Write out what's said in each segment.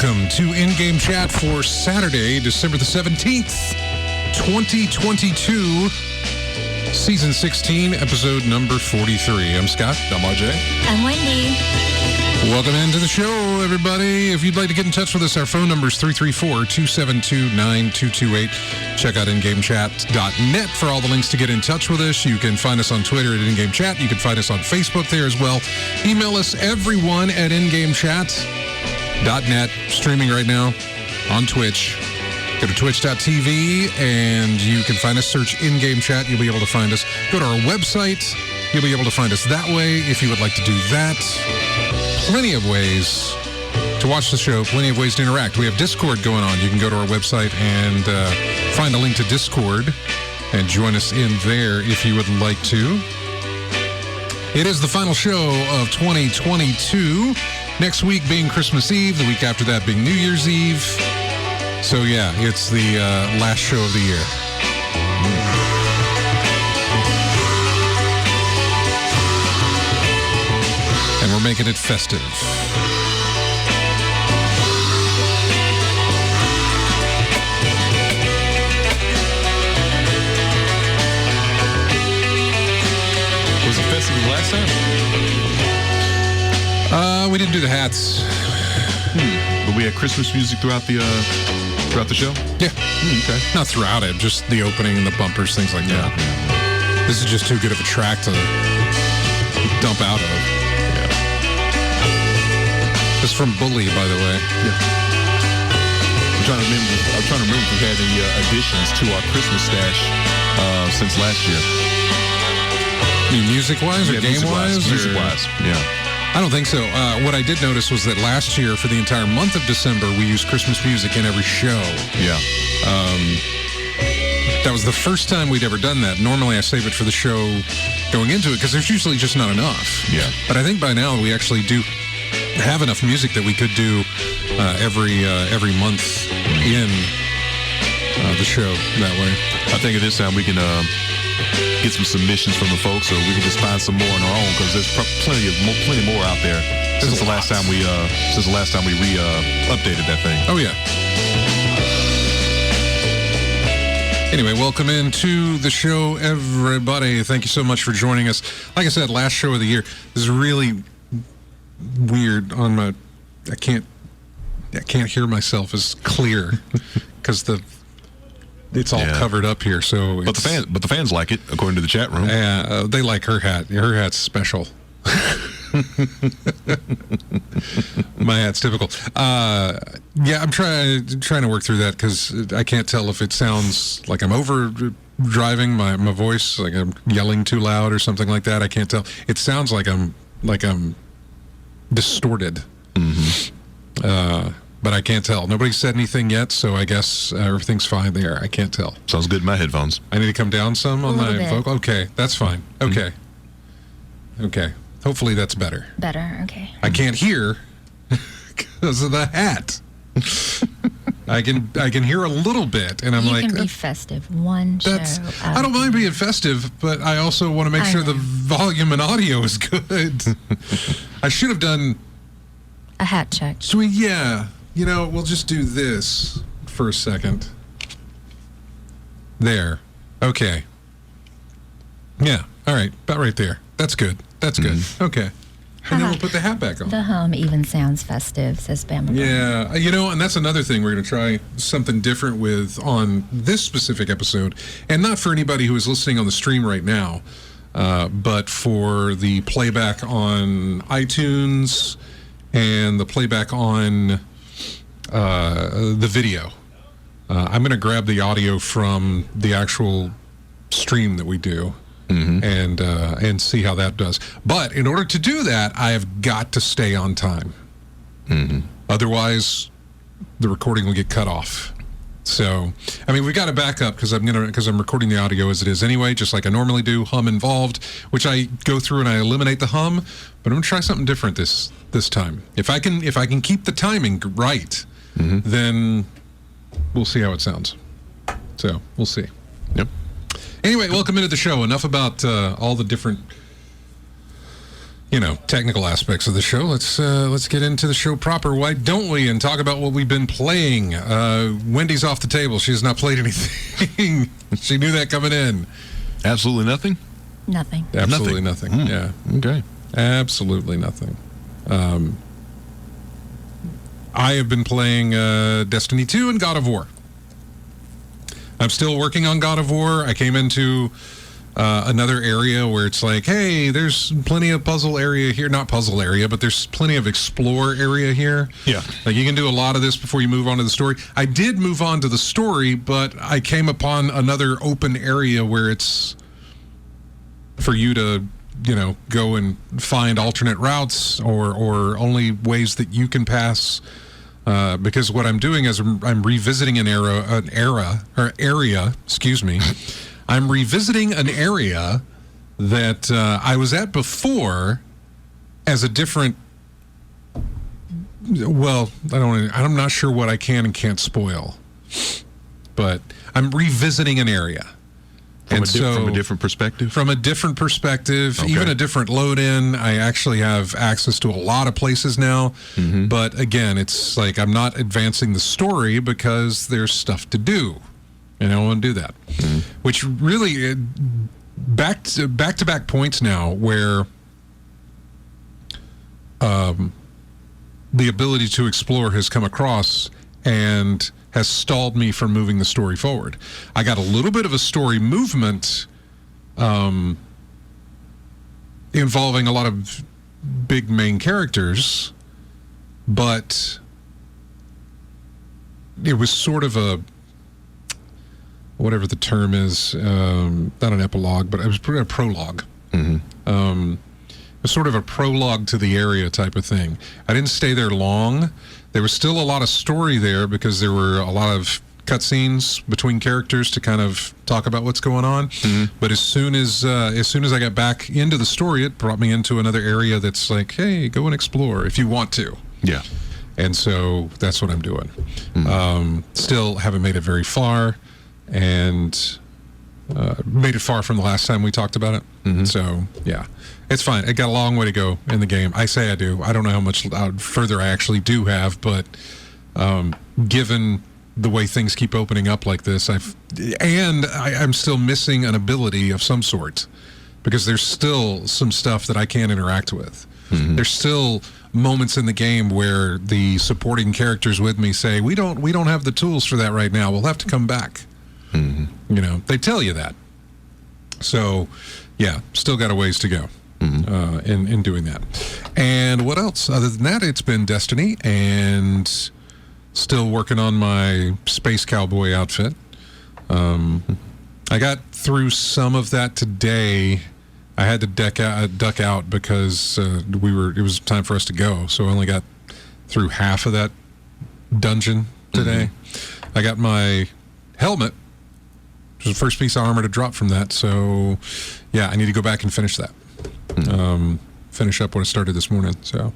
Welcome to In-Game Chat for Saturday, December the 17th, 2022, Season 16, Episode number 43. I'm Scott. I'm RJ. I'm Wendy. Welcome into the show, everybody. If you'd like to get in touch with us, our phone number is 334-272-9228. Check out ingamechat.net for all the links to get in touch with us. You can find us on Twitter at InGameChat. You can find us on Facebook there as well. Email us, everyone, at ingamechat.net. Streaming right now on Twitch. Go to twitch.tv and you can find us. Search In-Game Chat. You'll be able to find us. Go to our website. You'll be able to find us that way if you would like to do that. Plenty of ways to watch the show. Plenty of ways to interact. We have Discord going on. You can go to our website and find a link to Discord and join us in there if you would like to. It is the final show of 2022. Next week being Christmas Eve, the week after that being New Year's Eve. So yeah, it's the last show of the year. And we're making it festive. Was it festive the last time? We didn't do the hats. But we had Christmas music throughout the show? Yeah. Okay. Not throughout it, just the opening and the bumpers, things like that. This is just too good of a track to dump out of. Yeah. It's from Bully, by the way. Yeah. I'm trying to remember if we had any additions to our Christmas stash since last year. I mean, music-wise or game-wise? Music-wise, yeah. I don't think so. What I did notice was that last year, for the entire month of December, we used Christmas music in every show. Yeah. That was the first time we'd ever done that. Normally, I save it for the show going into it, because there's usually just not enough. Yeah. But I think by now we actually do have enough music that we could do every month in the show that way. I think at this time we can get some submissions from the folks, or we can just find some more on our own, because there's plenty more out there since the last time we updated that thing. Oh yeah. Anyway, welcome into the show, everybody. Thank you so much for joining us. Like I said, last show of the year. This is really weird on my. I can't hear myself as clear because it's all covered up here. So, but the fans like it, according to the chat room. Yeah, they like her hat. Her hat's special. My hat's typical. Yeah, I'm trying to work through that because I can't tell if it sounds like I'm over driving my voice, like I'm yelling too loud or something like that. I can't tell. It sounds like I'm distorted. Mm-hmm. But I can't tell. Nobody said anything yet, so I guess everything's fine there. I can't tell. Sounds good in my headphones. I need to come down some on my vocal. Okay, that's fine. Okay. Mm-hmm. Okay. Hopefully that's better. Better, okay. I can't hear because of the hat. I can hear a little bit, and I'm you like, can be festive. One show. I don't mind being festive, but I also want to make sure the volume and audio is good. I should have done a hat check. So yeah, we'll just do this for a second. There. Okay. Yeah. All right. About right there. That's good. That's good. Mm-hmm. Okay. And then we'll put the hat back on. The hum even sounds festive, says Bama. Yeah. And that's another thing we're going to try something different with on this specific episode. And not for anybody who is listening on the stream right now, but for the playback on iTunes and the playback on the video. I'm going to grab the audio from the actual stream that we do. Mm-hmm. And see how that does. But in order to do that, I have got to stay on time. Mm-hmm. Otherwise, the recording will get cut off. So, we got to back up because I'm recording the audio as it is anyway, just like I normally do. Hum involved, which I go through and I eliminate the hum. But I'm going to try something different this time. If I can keep the timing right, mm-hmm. then we'll see how it sounds. So we'll see. Yep. Anyway, welcome into the show. Enough about all the different technical aspects of the show. Let's get into the show proper. Why don't we? And talk about what we've been playing. Wendy's off the table. She has not played anything. She knew that coming in. Absolutely nothing? Nothing. Absolutely nothing. Yeah. Okay. Absolutely nothing. I have been playing Destiny 2 and God of War. I'm still working on God of War. I came into another area where it's like, hey, there's plenty of puzzle area here. Not puzzle area, but there's plenty of explore area here. Yeah. Like, you can do a lot of this before you move on to the story. I did move on to the story, but I came upon another open area where it's for you to, go and find alternate routes or only ways that you can pass. Because what I'm doing is I'm revisiting an area. Excuse me. I'm revisiting an area that I was at before as a different. Well, I'm not sure what I can and can't spoil, but I'm revisiting an area. From a different perspective? From a different perspective, Okay. even a different load-in. I actually have access to a lot of places now. Mm-hmm. But again, it's like I'm not advancing the story because there's stuff to do. And I don't want to do that. Mm-hmm. Which really, back-to-back points now where the ability to explore has come across and has stalled me from moving the story forward. I got a little bit of a story movement involving a lot of big main characters, but it was sort of a, whatever the term is, not an epilogue, but it was a prologue. Mm-hmm. It was sort of a prologue to the area type of thing. I didn't stay there long. There was still a lot of story there because there were a lot of cutscenes between characters to kind of talk about what's going on. Mm-hmm. But as soon as I got back into the story, it brought me into another area that's like, hey, go and explore if you want to. Yeah. And so that's what I'm doing. Still haven't made it very far, and made it far from the last time we talked about it. Mm-hmm. So, yeah, it's fine. It got a long way to go in the game. I say I do. I don't know how much further I actually do have, but given the way things keep opening up like this, I'm still missing an ability of some sort because there's still some stuff that I can't interact with. Mm-hmm. There's still moments in the game where the supporting characters with me say, we don't have the tools for that right now. We'll have to come back. Mm-hmm. They tell you that. So, yeah, still got a ways to go in doing that. And what else? Other than that, it's been Destiny and still working on my Space Cowboy outfit. I got through some of that today. I had to duck out because it was time for us to go. So I only got through half of that dungeon today. Mm-hmm. I got my helmet, which was the first piece of armor to drop from that. So, yeah, I need to go back and finish that. Finish up what I started this morning. So,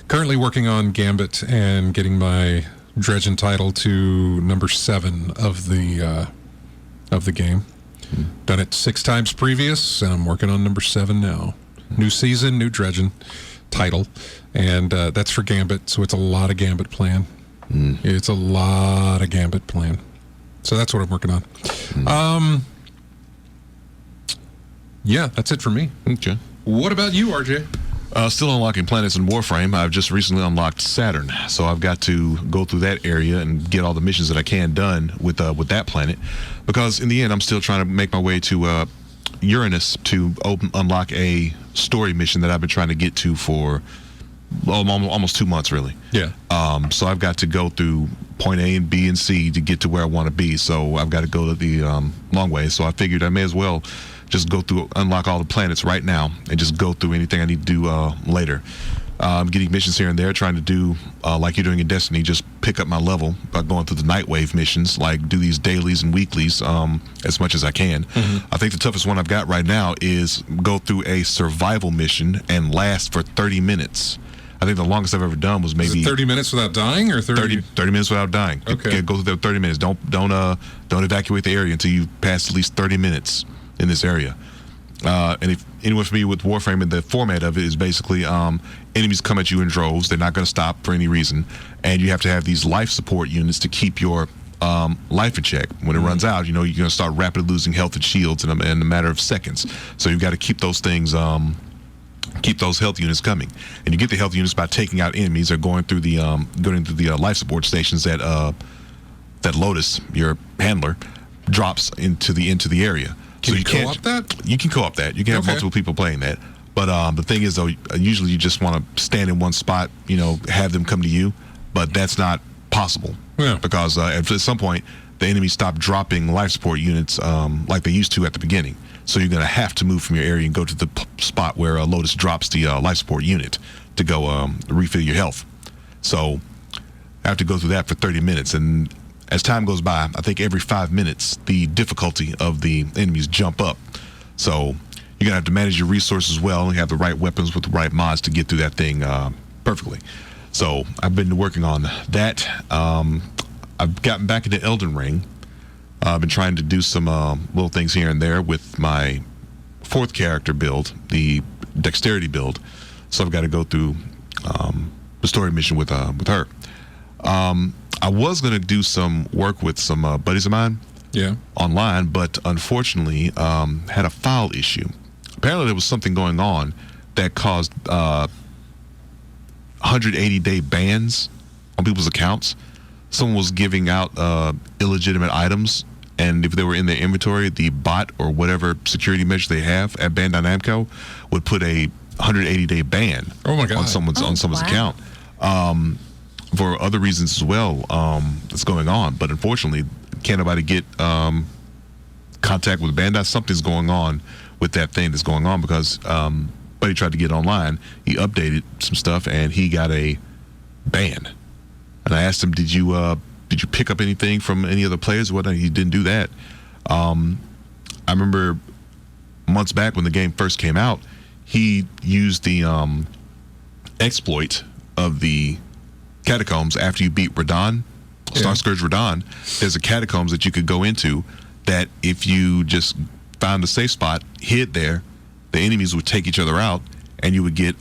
currently working on Gambit and getting my Dredgen title to number 7 of the game. Done it 6 times previous, and I'm working on number 7 now. New season, new Dredgen title, and that's for Gambit. So it's a lot of Gambit plan. It's a lot of Gambit plan. So that's what I'm working on. Yeah, that's it for me. Okay. What about you, RJ? Still unlocking planets in Warframe. I've just recently unlocked Saturn, so I've got to go through that area and get all the missions that I can done with that planet. Because in the end, I'm still trying to make my way to Uranus to unlock a story mission that I've been trying to get to for almost 2 months, really. Yeah. So I've got to go through point A and B and C to get to where I want to be. So I've got to go the long way. So I figured I may as well just go through, unlock all the planets right now, and just go through anything I need to do later. I'm getting missions here and there, trying to do, like you're doing in Destiny, just pick up my level by going through the Nightwave missions, like do these dailies and weeklies as much as I can. Mm-hmm. I think the toughest one I've got right now is go through a survival mission and last for 30 minutes. I think the longest I've ever done was maybe 30 minutes without dying, or 30 minutes without dying. Okay. Go through the 30 minutes. Don't evacuate the area until you pass at least 30 minutes in this area. And if anyone familiar with Warframe and the format of it is basically enemies come at you in droves. They're not going to stop for any reason. And you have to have these life support units to keep your life in check. When it runs out, you're going to start rapidly losing health and shields in a matter of seconds. So you've got to keep those things, keep those health units coming. And you get the health units by taking out enemies or going through the life support stations that Lotus, your handler, drops into the area. Can you co-op that? You can co-op that. You can have multiple people playing that. But the thing is, though, usually you just want to stand in one spot, have them come to you. But that's not possible. Yeah. Because at some point, the enemy stop dropping life support units like they used to at the beginning. So you're going to have to move from your area and go to the spot where Lotus drops the life support unit to go refill your health. So I have to go through that for 30 minutes. And as time goes by, I think every 5 minutes, the difficulty of the enemies jump up. So you're going to have to manage your resources well and have the right weapons with the right mods to get through that thing perfectly. So I've been working on that. I've gotten back into Elden Ring. I've been trying to do some little things here and there with my 4th character build, the dexterity build. So I've got to go through the story mission with her. I was going to do some work with some buddies of mine online, but unfortunately had a file issue. Apparently there was something going on that caused 180-day bans on people's accounts. Someone was giving out illegitimate items, and if they were in their inventory, the bot or whatever security measure they have at Bandai Namco would put a 180-day ban on someone's account. For other reasons as well that's going on. But unfortunately, can't nobody get contact with Bandai. Something's going on with that thing that's going on because Buddy tried to get online. He updated some stuff, and he got a ban. And I asked him, did you pick up anything from any other players or whatnot? He didn't do that. I remember months back when the game first came out, he used the exploit of the catacombs after you beat Radon, Star Scourge Radon. There's a catacombs that you could go into that if you just found a safe spot, hid there, the enemies would take each other out, and you would get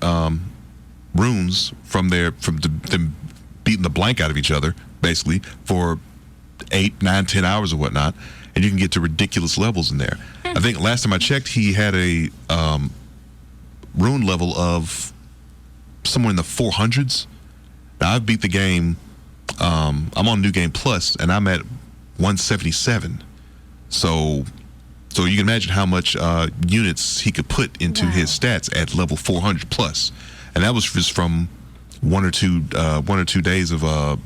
runes from them beating the blank out of each other, basically, for 8, 9, 10 hours or whatnot, and you can get to ridiculous levels in there. I think last time I checked, he had a rune level of somewhere in the 400s. Now, I've beat the game. I'm on New Game Plus, and I'm at 177. So you can imagine how much units he could put into his stats at level 400 plus, and that was just from one or two days of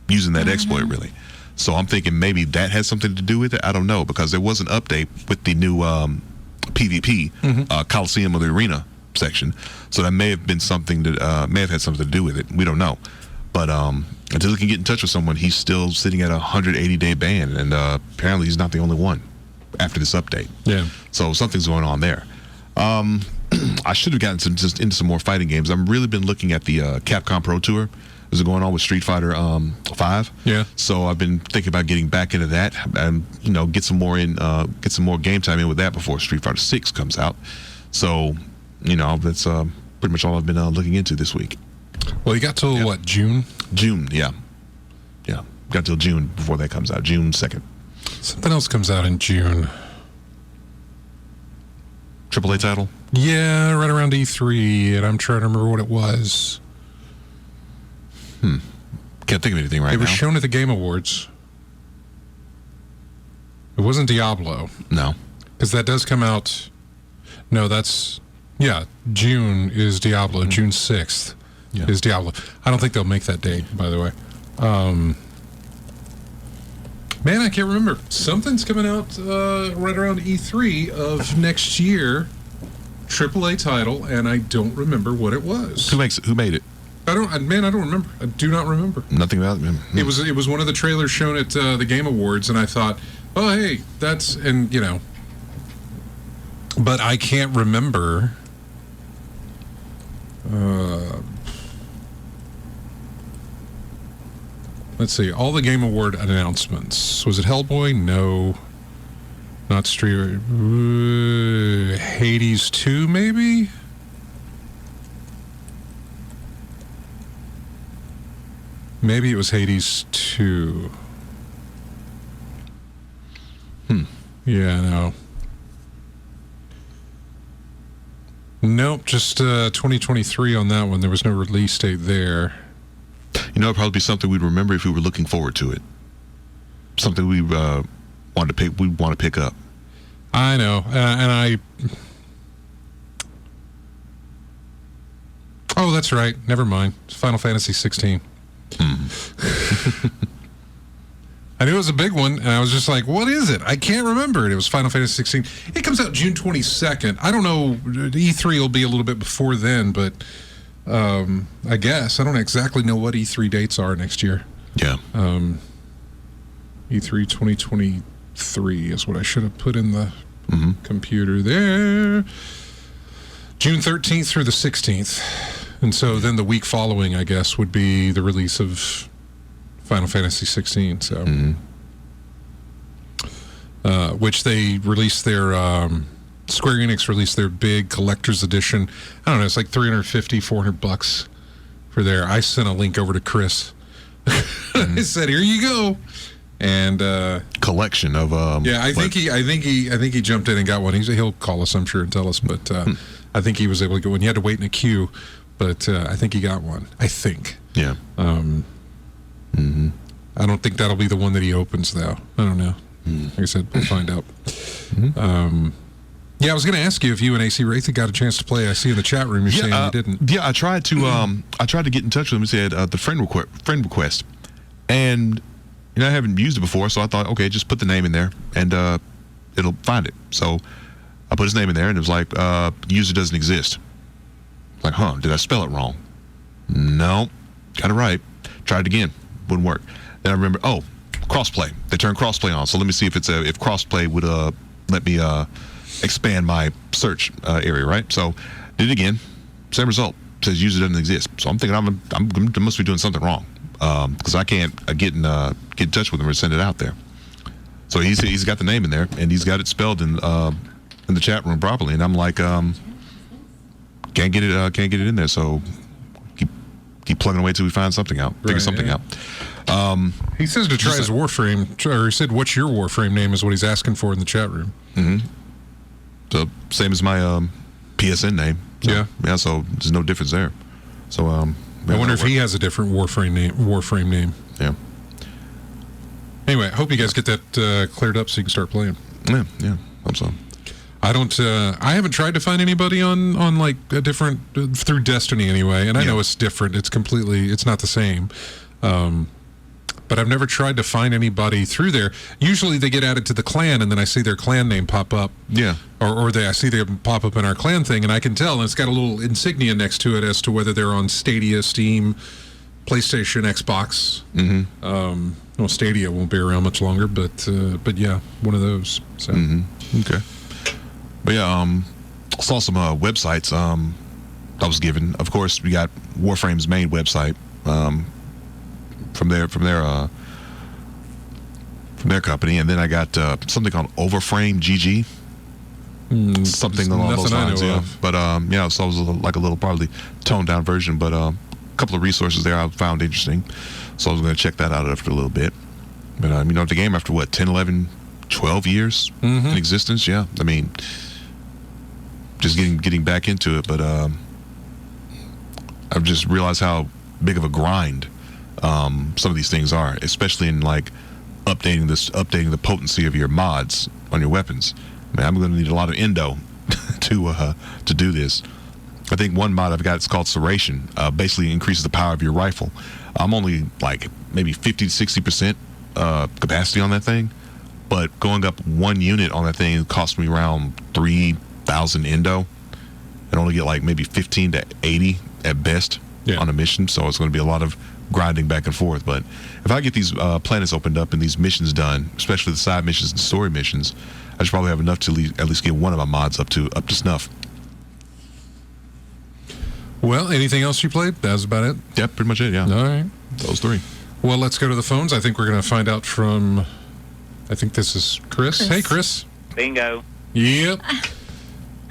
using that exploit, really. So I'm thinking maybe that has something to do with it. I don't know, because there was an update with the new PvP Coliseum of the Arena section, so that may have been something that may have had something to do with it. We don't know, but until he can get in touch with someone, he's still sitting at a 180-day ban, and apparently he's not the only one after this update. Yeah. So something's going on there. I should have gotten into some more fighting games. I've really been looking at the Capcom Pro Tour. Is going on with Street Fighter 5. Yeah. So I've been thinking about getting back into that and get some more game time in with that before Street Fighter 6 comes out. So that's pretty much all I've been looking into this week. Well, you got till what, June? June, yeah. Got till June before that comes out, June 2nd. Something else comes out in June. AAA title? Yeah, right around E3, and I'm trying to remember what it was. Can't think of anything right now. It was shown at the Game Awards. It wasn't Diablo. No. Because that does come out... No, that's... Yeah, June is Diablo. June 6th is Diablo. I don't think they'll make that date, by the way. Man, I can't remember. Something's coming out right around E3 of next year. AAA title, and I don't remember what it was. Who made it? I don't remember. I do not remember. Nothing about it. It was one of the trailers shown at the Game Awards, and I thought, oh, hey, that's, and but I can't remember. Let's see, all the Game Award announcements. Was it Hellboy? No. Not Street. Hades 2, maybe? Maybe it was Hades 2. Yeah, no. Nope, just 2023 on that one. There was no release date there. You know, it'd probably be something we'd remember if we were looking forward to it. Something we want to pick up. I know, and I. Oh, that's right. Never mind. It's Final Fantasy 16. I knew it was a big one, and I was just like, what is it? I can't remember it. It was Final Fantasy 16. It comes out June 22nd. I don't know. E3 will be a little bit before then, but I guess. I don't exactly know what E3 dates are next year. Yeah. E3 2023 is what I should have put in the computer there. June 13th through the 16th. And so then the week following, I guess, would be the release of Final Fantasy 16. So, which they released their Square Enix released their big collector's edition. I don't know, it's like $350-$400 for there. I sent a link over to Chris. I said, "Here you go." And collection of yeah, I think he jumped in and got one. He'll call us, I'm sure, and tell us. But I think he was able to get one. He had to wait in a queue, but I think he got one. I think. Yeah. I don't think that'll be the one that he opens, though. I don't know. Like I said, we'll find out. Yeah, I was going to ask you if you and AC Wraith got a chance to play. I see in the chat room you're saying you didn't. Yeah, I tried to get in touch with him and said the friend request, and I haven't used it before, so I thought, okay, just put the name in there and it'll find it. So I put his name in there, and it was like user doesn't exist. Like, did I spell it wrong? No, got it right. Tried it again, wouldn't work. Then I remember, crossplay. They turned crossplay on, so let me see if if crossplay would let me expand my search area, right? So did it again, same result. Says user doesn't exist. So I'm thinking I must be doing something wrong because I can't get in touch with him or send it out there. So he's got the name in there and he's got it spelled in the chat room properly, and I'm like, can't get it in there. So keep plugging away till we find something out, figure something out. He says to try his Warframe, or he said, "What's your Warframe name?" is what he's asking for in the chat room. So same as my PSN name. So, yeah. So there's no difference there. So I wonder if he has a different Warframe name. Yeah. Anyway, I hope you guys get that cleared up so you can start playing. Yeah. Hope so. I don't. I haven't tried to find anybody on like a different through Destiny anyway, and I know it's different. It's not the same. But I've never tried to find anybody through there. Usually they get added to the clan, and then I see their clan name pop up. Yeah. Or I see them pop up in our clan thing, and I can tell, and it's got a little insignia next to it as to whether they're on Stadia, Steam, PlayStation, Xbox. Well, Stadia won't be around much longer, but yeah, one of those. So. Okay. But yeah, saw some websites I was given. Of course, we got Warframe's main website. From their company, and then I got something called Overframe GG, something along those lines. Yeah, but so it was like a little probably toned down version, but a couple of resources there I found interesting, so I was going to check that out after a little bit. But the game after 10, 11, 12 years in existence, yeah. I mean, just getting back into it, but I've just realized how big of a grind some of these things are, especially in like updating the potency of your mods on your weapons. I mean, I'm going to need a lot of endo to do this. I think one mod I've got, it's called Serration, basically increases the power of your rifle. I'm only like maybe 50 to 60% capacity on that thing, but going up one unit on that thing cost me around 3,000 endo, and only get like maybe 15 to 80 at best on a mission. So it's going to be a lot of grinding back and forth. But if I get these planets opened up and these missions done, especially the side missions and story missions, I should probably have enough to at least get one of my mods up to snuff. Well, anything else you played? That was about it? Yeah, pretty much it, yeah. All right. Those three. Well, let's go to the phones. I think we're going to find out from, I think this is Chris. Hey, Chris. Bingo. Yep.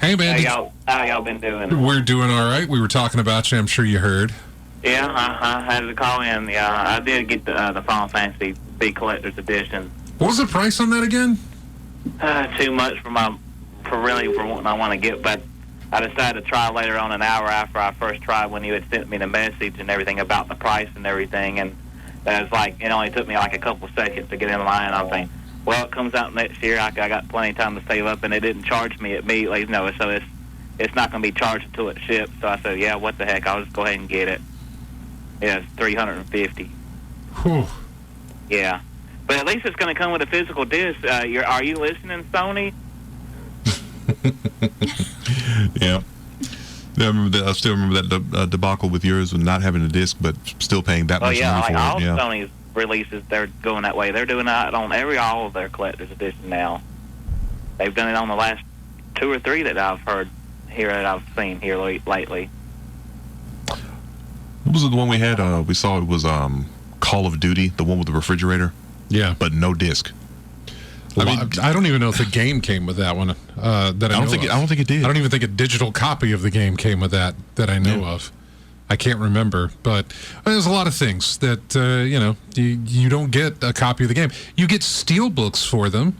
Hey, man. How y'all been doing? We're doing all right. We were talking about you. I'm sure you heard. Yeah, I had to call in. Yeah, I did get the Final Fantasy B Collector's Edition. What was the price on that again? Too much for what I want to get, but I decided to try later on, an hour after I first tried, when you had sent me the message and everything about the price and everything, and it was like, it only took me like a couple seconds to get in line. I'm thinking, well, it comes out next year. I got plenty of time to save up, and they didn't charge me immediately. No, so it's not going to be charged until it ships. So I said, yeah, what the heck? I'll just go ahead and get it. Yeah, it's $350. Whew. Yeah, but at least it's going to come with a physical disc. Are you listening, Sony? Yeah. I remember that. I still remember that debacle with yours, with not having a disc, but still paying that much money for all it. Yeah, Sony's releases, they're going that way. They're doing that on all of their collector's edition now. They've done it on the last 2 or 3 that I've seen here lately. what was it? The one we had? We saw it was Call of Duty, the one with the refrigerator, Yeah. but no disc. I mean, I don't even know if the game came with that one. I don't think it did. I don't even think a digital copy of the game came with that I know of. I can't remember, but there's a lot of things that you don't get a copy of the game. You get steel books for them.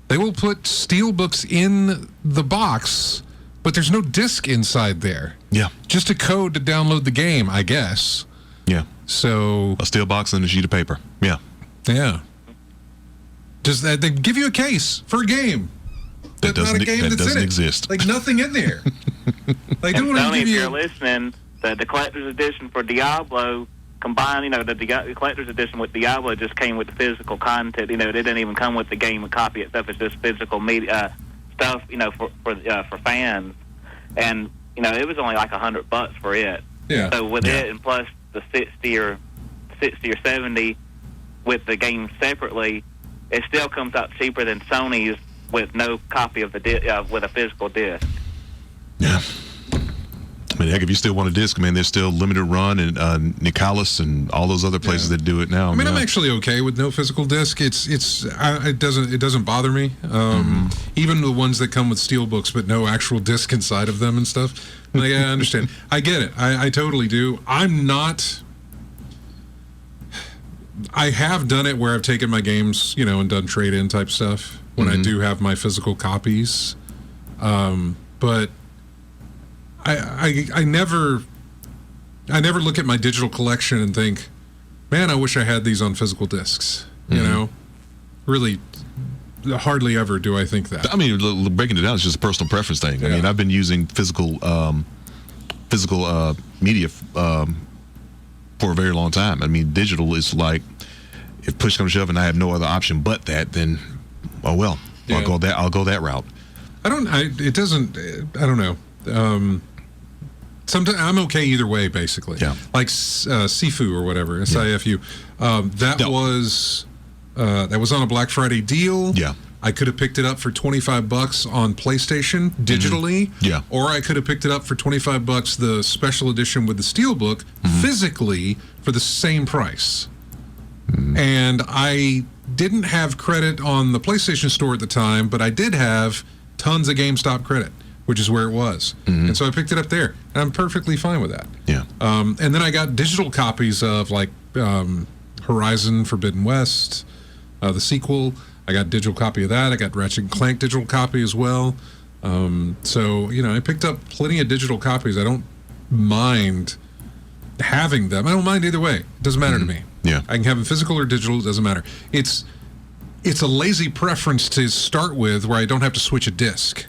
They will put steel books in the box, but there's no disc inside there. Yeah. Just a code to download the game, I guess. Yeah. So A steel box and a sheet of paper. Yeah. yeah. Just they give you a case for a game. That That's not a game that that's doesn't in it. exist. Like nothing in there. Like they And want to Sony, give if you're you. listening, the collector's edition for Diablo combined, the collector's edition with Diablo just came with the physical content. It didn't even come with the game copy itself. It's just physical media stuff, for fans. And it was only like $100 for it. Yeah. So with it and plus the 60 or 70 with the game separately, it still comes out cheaper than Sony's with no copy of the with a physical disc. Yeah. I mean, heck, if you still want a disc, there's still Limited Run and Nicalis and all those other places that do it now. I mean, I'm actually okay with no physical disc. It doesn't bother me. Even the ones that come with steel books but no actual disc inside of them and stuff. Like, I understand. I get it. I totally do. I'm not. I have done it where I've taken my games, and done trade-in type stuff when I do have my physical copies. But I never look at my digital collection and think, man, I wish I had these on physical discs. Really, hardly ever do I think that. I mean, breaking it down, it's just a personal preference thing. Yeah. I mean, I've been using physical media for a very long time. I mean, digital is like, if push comes to shove and I have no other option but that, then oh well, Yeah. I'll go that route. I don't know. Sometimes I'm okay either way, basically. Yeah. Like Sifu or whatever, SIFU. That was on a Black Friday deal. Yeah. I could have picked it up for $25 on PlayStation digitally. Yeah. Or I could have picked it up for $25, the special edition with the steelbook, physically for the same price. And I didn't have credit on the PlayStation Store at the time, but I did have tons of GameStop credit, which is where it was. And so I picked it up there. And I'm perfectly fine with that. Yeah. And then I got digital copies of like Horizon Forbidden West, the sequel. I got a digital copy of that. I got Ratchet & Clank digital copy as well. So, I picked up plenty of digital copies. I don't mind having them. I don't mind either way. It doesn't matter to me. Yeah. I can have them physical or digital. It doesn't matter. It's a lazy preference to start with where I don't have to switch a disc.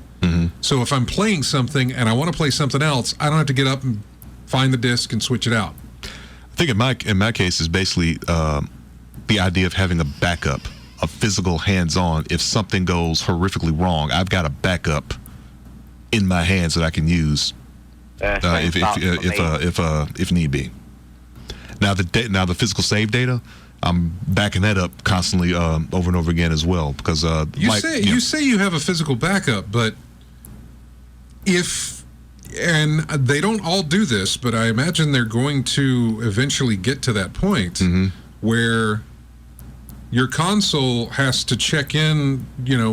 So if I'm playing something and I want to play something else, I don't have to get up and find the disc and switch it out. I think in my case is basically the idea of having a backup, a physical hands-on. If something goes horrifically wrong, I've got a backup in my hands that I can use if need be. Now the physical save data, I'm backing that up constantly over and over again as well because you say you have a physical backup, but and they don't all do this, but I imagine they're going to eventually get to that point where your console has to check in,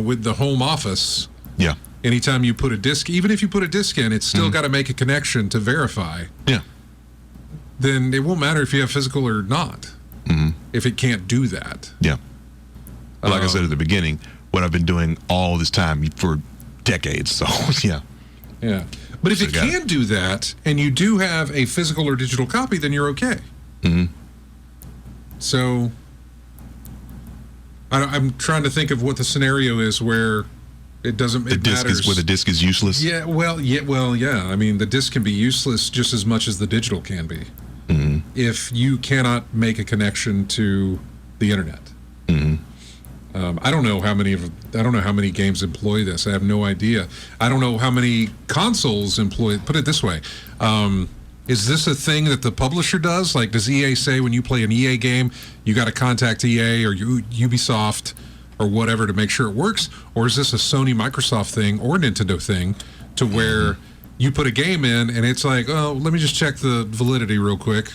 with the home office. Yeah. Anytime you put a disc, even if you put a disc in, it's still got to make a connection to verify. Yeah. Then it won't matter if you have physical or not. If it can't do that. Yeah. But like I said at the beginning, what I've been doing all this time for decades. So, yeah. Yeah. But if So it you got can do that, and you do have a physical or digital copy, then you're okay. So, I'm trying to think of what the scenario is where it doesn't. The disc matters. is where the disc is useless. Yeah. Well. Yeah. I mean, the disc can be useless just as much as the digital can be, if you cannot make a connection to the internet. I don't know how many games employ this. I have no idea. I don't know how many consoles employ. Put it this way. Is this a thing that the publisher does? Like, does EA say when you play an EA game, you got to contact EA or Ubisoft or whatever to make sure it works? Or is this a Sony, Microsoft thing or Nintendo thing to where you put a game in and it's like, oh, let me just check the validity real quick,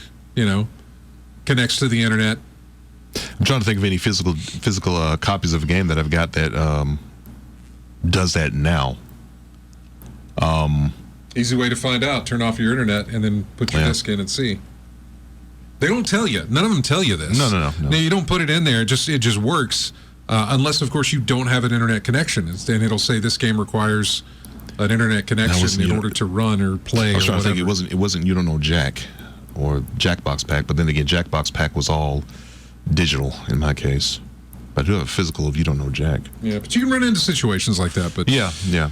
connects to the internet. I'm trying to think of any physical copies of a game that I've got that does that now. Easy way to find out. Turn off your internet and then put your disc in and see. They don't tell you. None of them tell you this. No. No, you don't put it in there. It just works. Unless, of course, you don't have an internet connection. Then it'll say this game requires an internet connection in order to run or play. I was trying to think. It wasn't You Don't Know Jack or Jackbox Pack. But then again, Jackbox Pack was all digital in my case. But I do have a physical of You Don't Know Jack. Yeah, but you can run into situations like that. But yeah.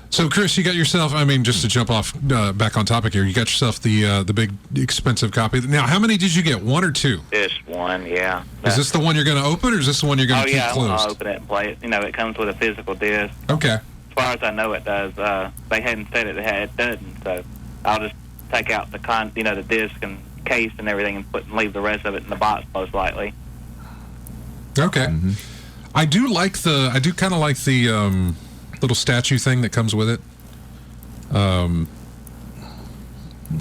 So, Chris, you got yourself, just to jump off back on topic here, you got yourself the big expensive copy. Now, how many did you get? One or two? Just one, yeah. Is this the one you're going to open, or is this the one you're going to keep closed? I'll open it and play it. It comes with a physical disc. Okay. As far as I know, it does. They hadn't said it doesn't, so I'll just take out the disc and case and everything and leave the rest of it in the box, most likely. Okay. I do kind of like the little statue thing that comes with it.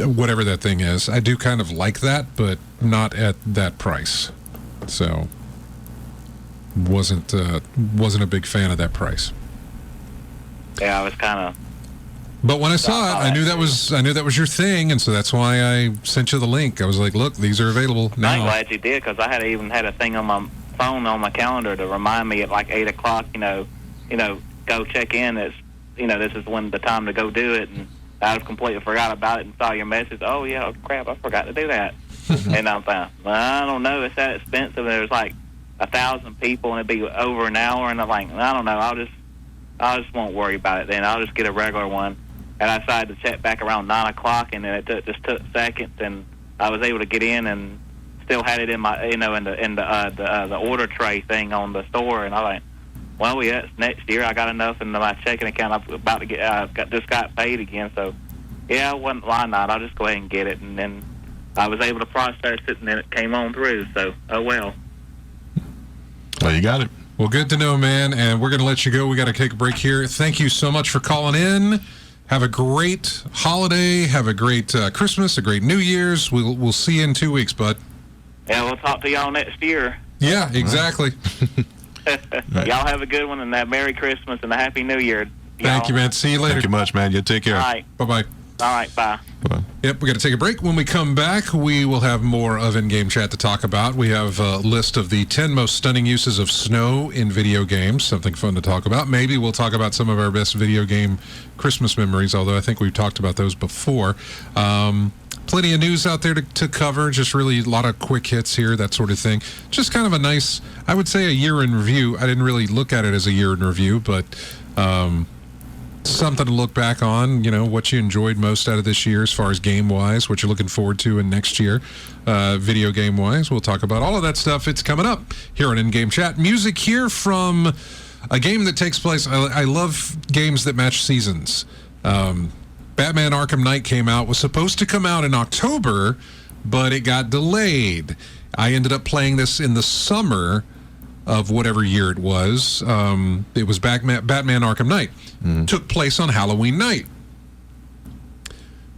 Whatever that thing is. I do kind of like that, but not at that price. So wasn't a big fan of that price. Yeah, I was kind of. But when I saw it, I knew that was your thing, and so that's why I sent you the link. I was like, "Look, these are available now." I'm glad you did, because I even had a thing on my phone on my calendar to remind me at like 8 o'clock. Go check in. This is when the time to go do it, and I completely forgot about it and saw your message. Oh yeah, oh, crap, I forgot to do that. And I'm like, I don't know, it's that expensive. There's like 1,000 people, and it'd be over an hour, and I'm like, I don't know. I just won't worry about it then. I'll just get a regular one. And I decided to check back around 9 o'clock, and then it just took seconds, and I was able to get in and still had it in my, in the order tray thing on the store, and I like, well, yeah, it's next year. I got enough in my checking account. I'm about to get, just got paid again, so yeah, why not? I'll just go ahead and get it, and then I was able to process it, and then it came on through. So, oh well. Well, you got it. Well, good to know, man. And we're going to let you go. We got to take a break here. Thank you so much for calling in. Have a great holiday. Have a great Christmas, a great New Year's. We'll see you in 2 weeks, bud. Yeah, we'll talk to y'all next year. Yeah, exactly. Y'all have a good one, and a Merry Christmas and a Happy New Year. Thank you, man. See you later. Thank you much, man. You take care. All right. Bye-bye. All right, bye. Bye. Yep, we got to take a break. When we come back, we will have more of in-game chat to talk about. We have a list of the 10 most stunning uses of snow in video games, something fun to talk about. Maybe we'll talk about some of our best video game Christmas memories, although I think we've talked about those before. Plenty of news out there to cover, just really a lot of quick hits here, that sort of thing. Just kind of a nice, I would say, a year in review. I didn't really look at it as a year in review, but something to look back on, what you enjoyed most out of this year as far as game-wise, what you're looking forward to in next year, video game-wise. We'll talk about all of that stuff. It's coming up here on In-Game Chat. Music here from a game that takes place. I love games that match seasons. Batman Arkham Knight came out, was supposed to come out in October, but it got delayed. I ended up playing this in the summer of whatever year it was. It was Batman Arkham Knight. Took place on Halloween night.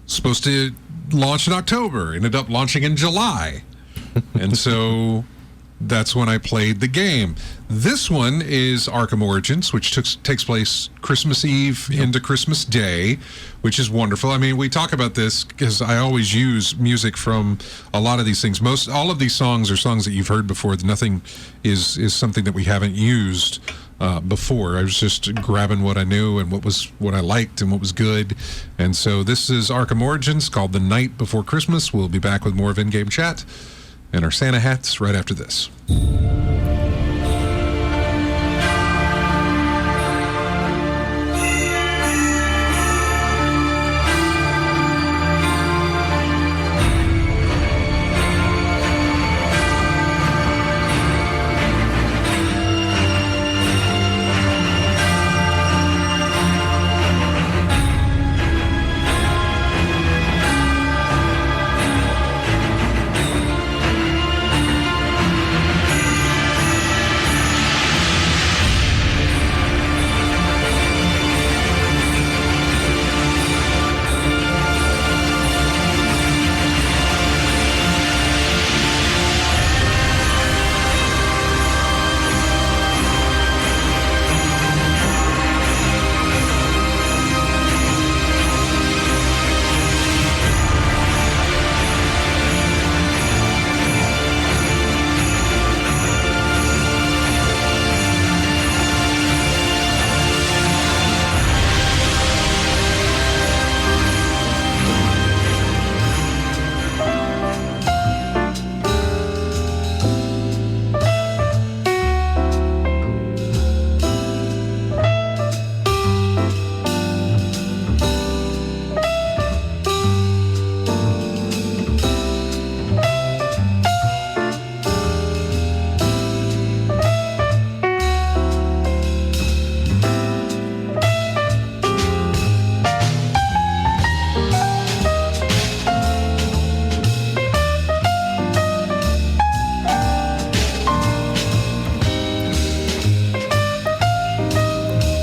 Supposed to launch in October. Ended up launching in July. And so that's when I played the game. This one is Arkham Origins, which takes place Christmas Eve into Christmas Day, which is wonderful. I mean, we talk about this because I always use music from a lot of these things. All of these songs are songs that you've heard before. Nothing is something that we haven't used before. I was just grabbing what I knew and what I liked and what was good. And so this is Arkham Origins, called The Night Before Christmas. We'll be back with more of In-Game Chat and our Santa hats right after this.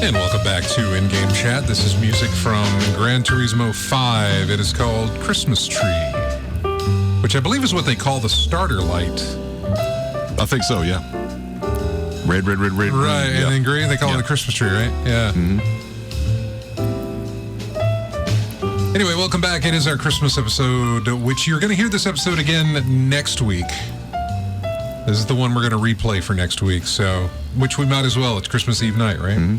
And welcome back to In-Game Chat. This is music from Gran Turismo 5. It is called Christmas Tree, which I believe is what they call the starter light. I think so, yeah. Red. Right, yeah. and then green, they call it the Christmas tree, right? Yeah. Mm-hmm. Anyway, welcome back. It is our Christmas episode, which you're going to hear this episode again next week. This is the one we're going to replay for next week, so which we might as well. It's Christmas Eve night, right? Mm-hmm.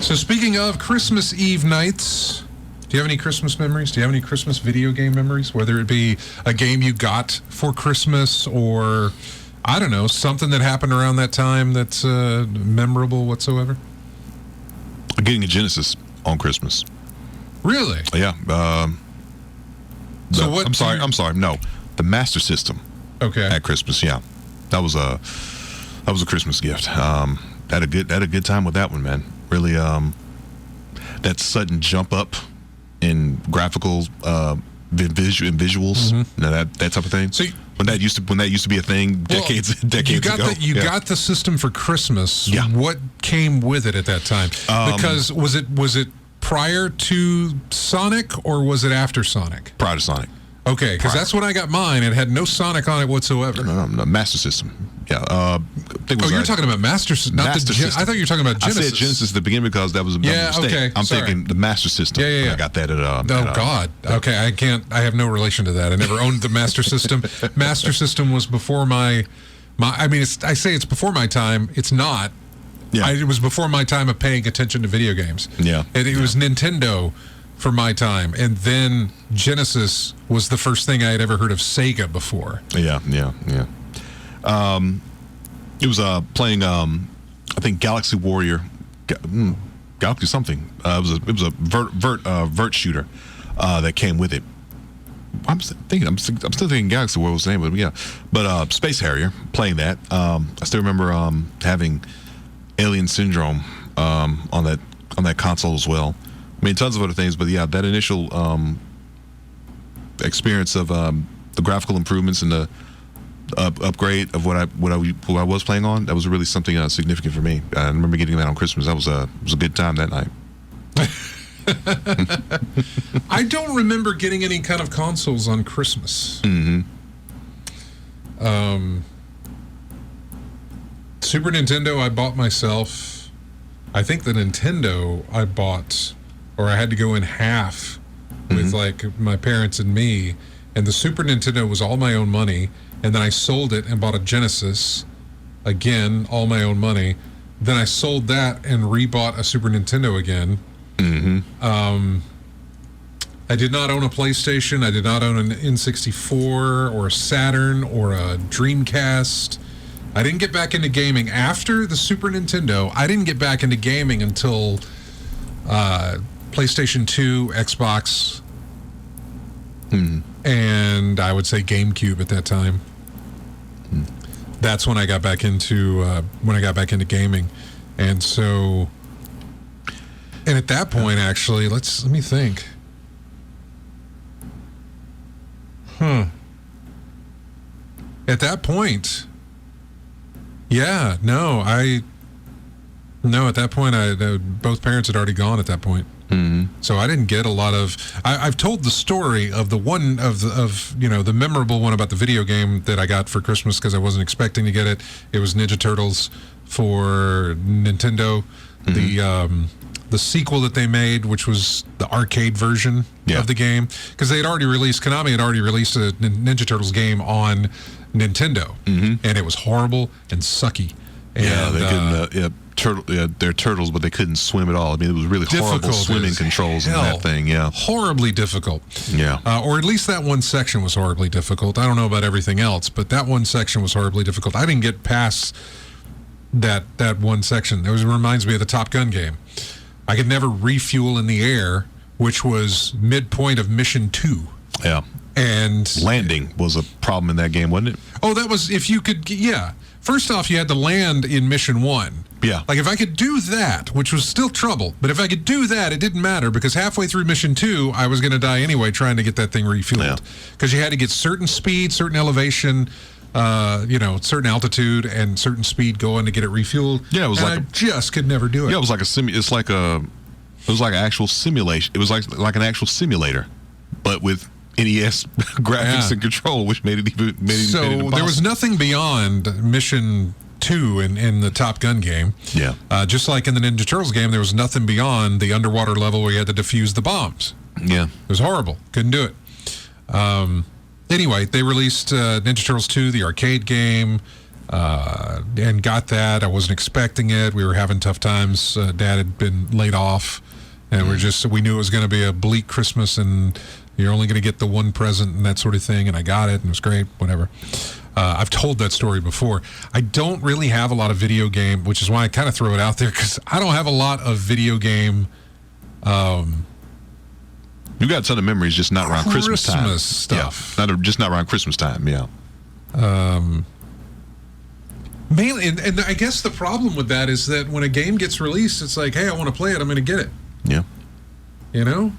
So speaking of Christmas Eve nights, do you have any Christmas memories? Do you have any Christmas video game memories? Whether it be a game you got for Christmas or, I don't know, something that happened around that time that's memorable whatsoever? Getting a Genesis on Christmas. Really? Yeah. So what? I'm sorry. No, the Master System. Okay. At Christmas, yeah. That was a Christmas gift. Had a good time with that one, man. Really, that sudden jump up in graphical visuals, that type of thing. So when that used to be a thing decades ago. You got the system for Christmas. Yeah. What came with it at that time? Because was it prior to Sonic or was it after Sonic? Prior to Sonic. Okay, because that's when I got mine. It had no Sonic on it whatsoever. No, Master System. Yeah. I think you're talking about Master System, not Master the System. I thought you were talking about Genesis. I said Genesis at the beginning because that was a mistake. Okay. I'm Sorry. thinking the Master System. Yeah. I got that at God. Okay, I have no relation to that. I never owned the Master System. Master System was before my. I mean, I say it's before my time. It's not. Yeah. It was before my time of paying attention to video games. Yeah. It was Nintendo for my time, and then Genesis was the first thing I had ever heard of Sega before. Yeah. It was playing I think Galaxy Warrior, Galaxy something. It was a vert shooter that came with it. I'm still thinking Galaxy Warrior was the name of it. Yeah, but Space Harrier, playing that. I still remember having Alien Syndrome on that console as well. I mean, tons of other things, but yeah, that initial experience of the graphical improvements and the upgrade of what I was playing on, that was really something significant for me. I remember getting that on Christmas. That was a good time that night. I don't remember getting any kind of consoles on Christmas. Mm-hmm. Super Nintendo I bought myself. I think the Nintendo I bought, or I had to go in half with like my parents and me. And the Super Nintendo was all my own money. And then I sold it and bought a Genesis. Again, all my own money. Then I sold that and rebought a Super Nintendo again. I did not own a PlayStation. I did not own an N64 or a Saturn or a Dreamcast. I didn't get back into gaming after the Super Nintendo. I didn't get back into gaming until PlayStation 2, Xbox, and I would say GameCube at that time. That's when I got back into gaming, and so, and at that point, actually, let me think. At that point, at that point, both parents had already gone at that point. So I didn't get a lot of. I've told the story of the one of the memorable one about the video game that I got for Christmas because I wasn't expecting to get it. It was Ninja Turtles for Nintendo. The sequel that they made, which was the arcade version of the game, because Konami had already released a Ninja Turtles game on Nintendo, and it was horrible and sucky. And, they couldn't. They're turtles, but they couldn't swim at all. I mean, it was really horrible swimming controls in that thing. Yeah, horribly difficult. Yeah, or at least that one section was horribly difficult. I don't know about everything else, but that one section was horribly difficult. I didn't get past that one section. It reminds me of the Top Gun game. I could never refuel in the air, which was midpoint of Mission 2. Yeah. And landing was a problem in that game, wasn't it? Oh, that was if you could. Yeah. First off, you had to land in Mission 1. Yeah. Like if I could do that, which was still trouble, but if I could do that, it didn't matter because halfway through Mission 2, I was going to die anyway trying to get that thing refueled. Because you had to get certain speed, certain elevation, certain altitude and certain speed going to get it refueled. Yeah, it was I just could never do it. Yeah, it was like it was like an actual simulation. It was like an actual simulator, but with NES graphics and control, which made it impossible. There was nothing beyond Mission 2 in the Top Gun game. Yeah. Just like in the Ninja Turtles game, there was nothing beyond the underwater level where you had to defuse the bombs. Yeah. It was horrible. Couldn't do it. Anyway, they released Ninja Turtles 2, the arcade game, and got that. I wasn't expecting it. We were having tough times. Dad had been laid off, and we knew it was going to be a bleak Christmas, and you're only going to get the one present and that sort of thing, and I got it, and it was great, whatever. I've told that story before. I don't really have a lot of video game, which is why I kind of throw it out there, because I don't have a lot of video game you got a ton of memories, just not around Christmas time. Christmas stuff. Yeah, just not around Christmas time, yeah. Mainly, and I guess the problem with that is that when a game gets released, it's like, hey, I want to play it, I'm going to get it. Yeah. You know?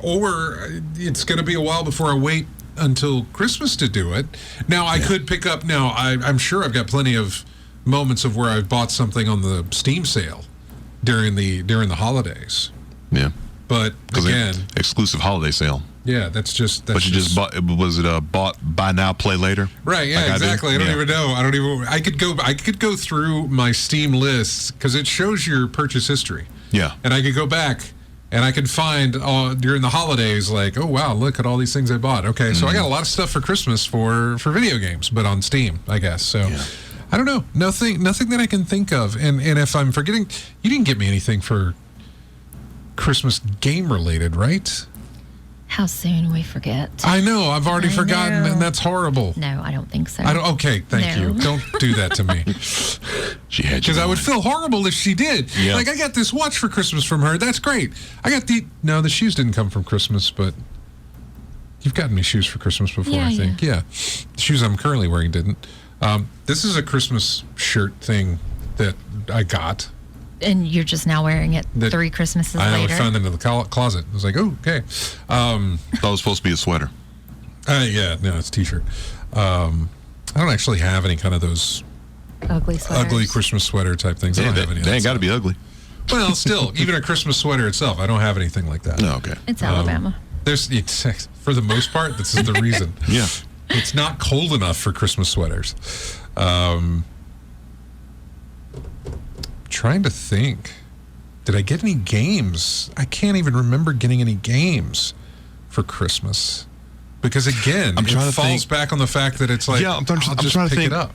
Or it's going to be a while before I wait until Christmas to do it. Now, I could pick up, I'm sure I've got plenty of moments of where I've bought something on the Steam sale during the holidays. Yeah. But again, exclusive holiday sale. Yeah, that's just. But you just bought. Was it bought buy now, play later? Right. Yeah. Like exactly. I don't even know. I could go through my Steam lists because it shows your purchase history. Yeah. And I could go back and I could find during the holidays, like, oh wow, look at all these things I bought. Okay, so I got a lot of stuff for Christmas for video games, but on Steam, I guess. So. Yeah. I don't know. Nothing that I can think of. And if I'm forgetting, you didn't get me anything for Christmas game related, right? How soon we forget. I know. I've already forgotten, and that's horrible. No, I don't think so. Okay, thank you. Don't do that to me. She had you. Because I would feel horrible if she did. Yeah. Like, I got this watch for Christmas from her. That's great. I got the shoes didn't come from Christmas, but you've gotten me shoes for Christmas before, I think. Yeah. The shoes I'm currently wearing didn't. This is a Christmas shirt thing that I got. And you're just now wearing it 3 Christmases later? I found it in the closet. I was like, oh, okay. That was supposed to be a sweater. Yeah, no, it's a T-shirt. I don't actually have any kind of those ugly Christmas sweater type things. I don't have any. They ain't got to be ugly. Well, still, even a Christmas sweater itself, I don't have anything like that. No, okay. It's Alabama. For the most part, this is the reason. Yeah. It's not cold enough for Christmas sweaters. Trying to think. Did I get any games? I can't even remember getting any games for Christmas. Because again, it falls back on the fact that it's like, I'm I'll just trying to pick think it up.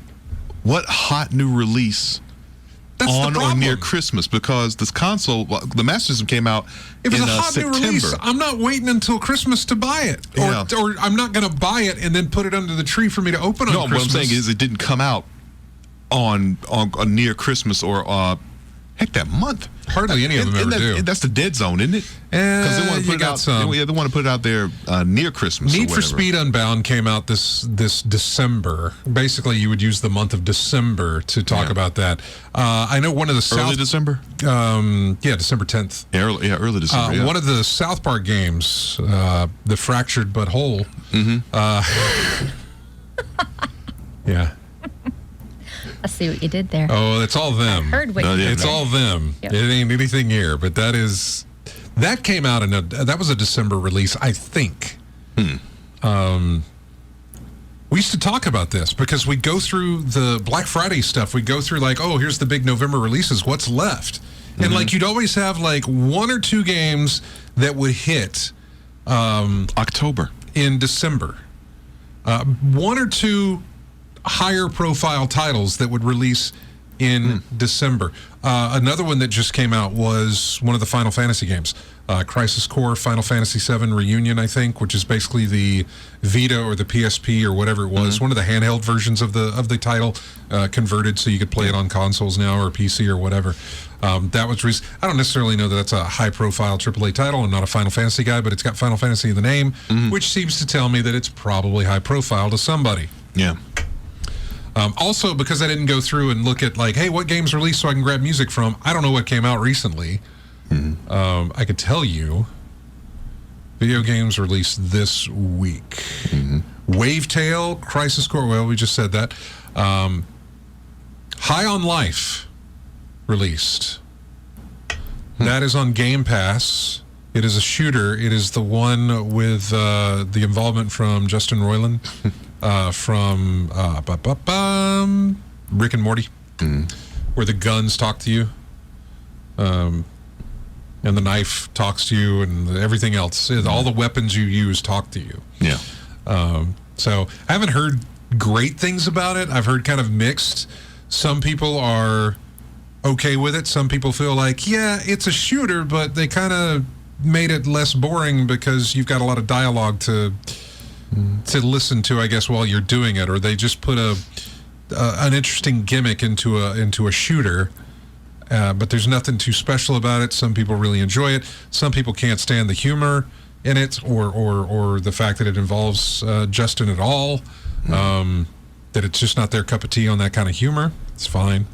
What hot new release on or near Christmas? Because this console, the Master System came out if it's in a hot September. New release, I'm not waiting until Christmas to buy it. Or I'm not going to buy it and then put it under the tree for me to open on Christmas. No, what I'm saying is it didn't come out on near Christmas or heck, that month. Hardly any of them ever do. That's the dead zone, isn't it? Because they want to put it out. They want to put it out there near Christmas. Need for Speed Unbound came out this December. Basically, you would use the month of December to talk about that. I know one of the early December. December 10th. Early December. One of the South Park games, The Fractured But Whole. I see what you did there. Oh, it's all them. I heard what you did. It's all them. Yep. It ain't anything here, but that came out that was a December release, I think. We used to talk about this because we'd go through the Black Friday stuff. We'd go through like, oh, here's the big November releases. What's left? And like you'd always have like one or two games that would hit October in December. One or two higher profile titles that would release in December. Another one that just came out was one of the Final Fantasy games, Crisis Core Final Fantasy VII Reunion, I think, which is basically the Vita or the PSP or whatever it was, one of the handheld versions of the title, converted so you could play it on consoles now or PC or whatever. That was I don't necessarily know that that's a high profile AAA title. I'm not a Final Fantasy guy, but it's got Final Fantasy in the name, which seems to tell me that it's probably high profile to somebody. Yeah. Also, because I didn't go through and look at like, hey, what games released so I can grab music from? I don't know what came out recently. I could tell you, video games released this week. Wavetail, Crisis Core. Well, we just said that. High on Life released. That is on Game Pass. It is a shooter. It is the one with the involvement from Justin Roiland. From Rick and Morty, where the guns talk to you, and the knife talks to you, and everything else. All the weapons you use talk to you. Yeah. So I haven't heard great things about it. I've heard kind of mixed. Some people are okay with it. Some people feel like, yeah, it's a shooter, but they kind of made it less boring because you've got a lot of dialogue to listen to, I guess, while you're doing it, or they just put an interesting gimmick into a shooter, but there's nothing too special about it. Some people really enjoy it. Some people can't stand the humor in it, or the fact that it involves Justin at all. That it's just not their cup of tea on that kind of humor. It's fine.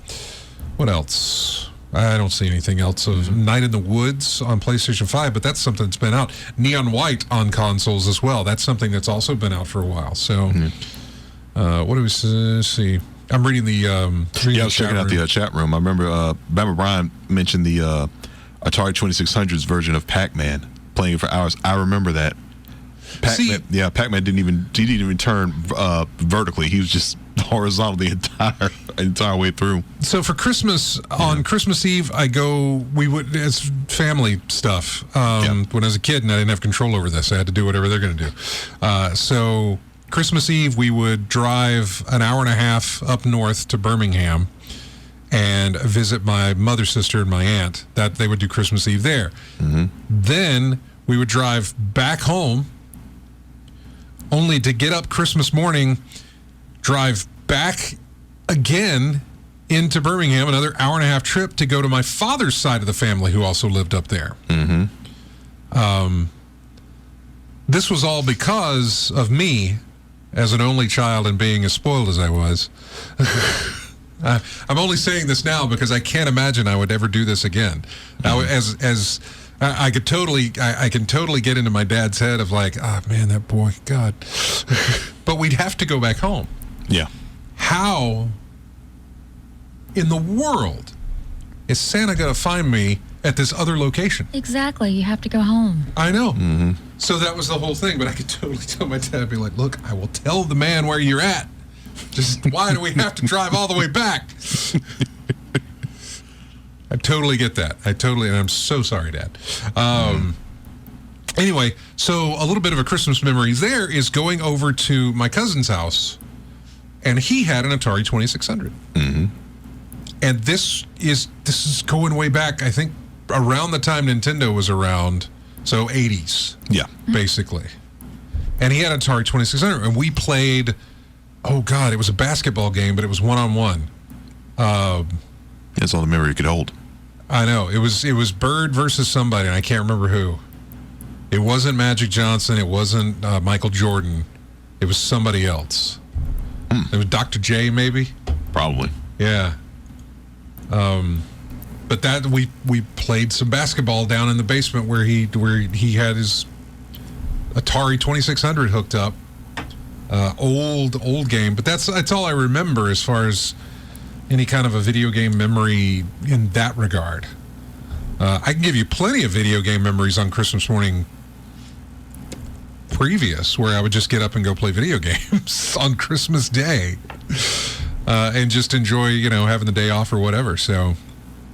What else? I don't see anything else. Of Night in the Woods on PlayStation 5, but that's something that's been out. Neon White on consoles as well. That's something that's also been out for a while. So, what do we see? I'm reading the. I was checking out the chat room. I remember Bama Bryan mentioned the Atari 2600's version of Pac-Man, playing it for hours. I remember that. Pac-Man didn't even turn vertically. He was just horizontal the entire way through. So for Christmas, on Christmas Eve, it's family stuff. When I was a kid and I didn't have control over this, I had to do whatever they're going to do. So Christmas Eve, we would drive an hour and a half up north to Birmingham and visit my mother's sister and my aunt. That they would do Christmas Eve there. Then we would drive back home, only to get up Christmas morning, drive back again into Birmingham, another hour and a half trip to go to my father's side of the family who also lived up there. This was all because of me as an only child and being as spoiled as I was. I'm only saying this now because I can't imagine I would ever do this again. I can totally get into my dad's head of like, man, that boy, God. But we'd have to go back home. Yeah. How in the world is Santa going to find me at this other location? Exactly. You have to go home. I know. So that was the whole thing. But I could totally tell my dad, be like, look, I will tell the man where you're at. Just why do we have to drive all the way back? I totally get that. And I'm so sorry, Dad. Anyway, so a little bit of a Christmas memory there is going over to my cousin's house, and he had an Atari 2600. Mm-hmm. And this is going way back, I think, around the time Nintendo was around, so 80s. Yeah. Basically. And he had an Atari 2600, and we played, oh God, it was a basketball game, but it was one-on-one. That's all the memory you could hold. I know. It was Bird versus somebody, and I can't remember who. It wasn't Magic Johnson. It wasn't Michael Jordan. It was somebody else. It was Dr. J, maybe? Probably. Yeah. But that we played some basketball down in the basement where he had his Atari 2600 hooked up. Old game, but that's all I remember as far as any kind of a video game memory in that regard. I can give you plenty of video game memories on Christmas morning previous, where I would just get up and go play video games on Christmas Day, and just enjoy, having the day off or whatever. So,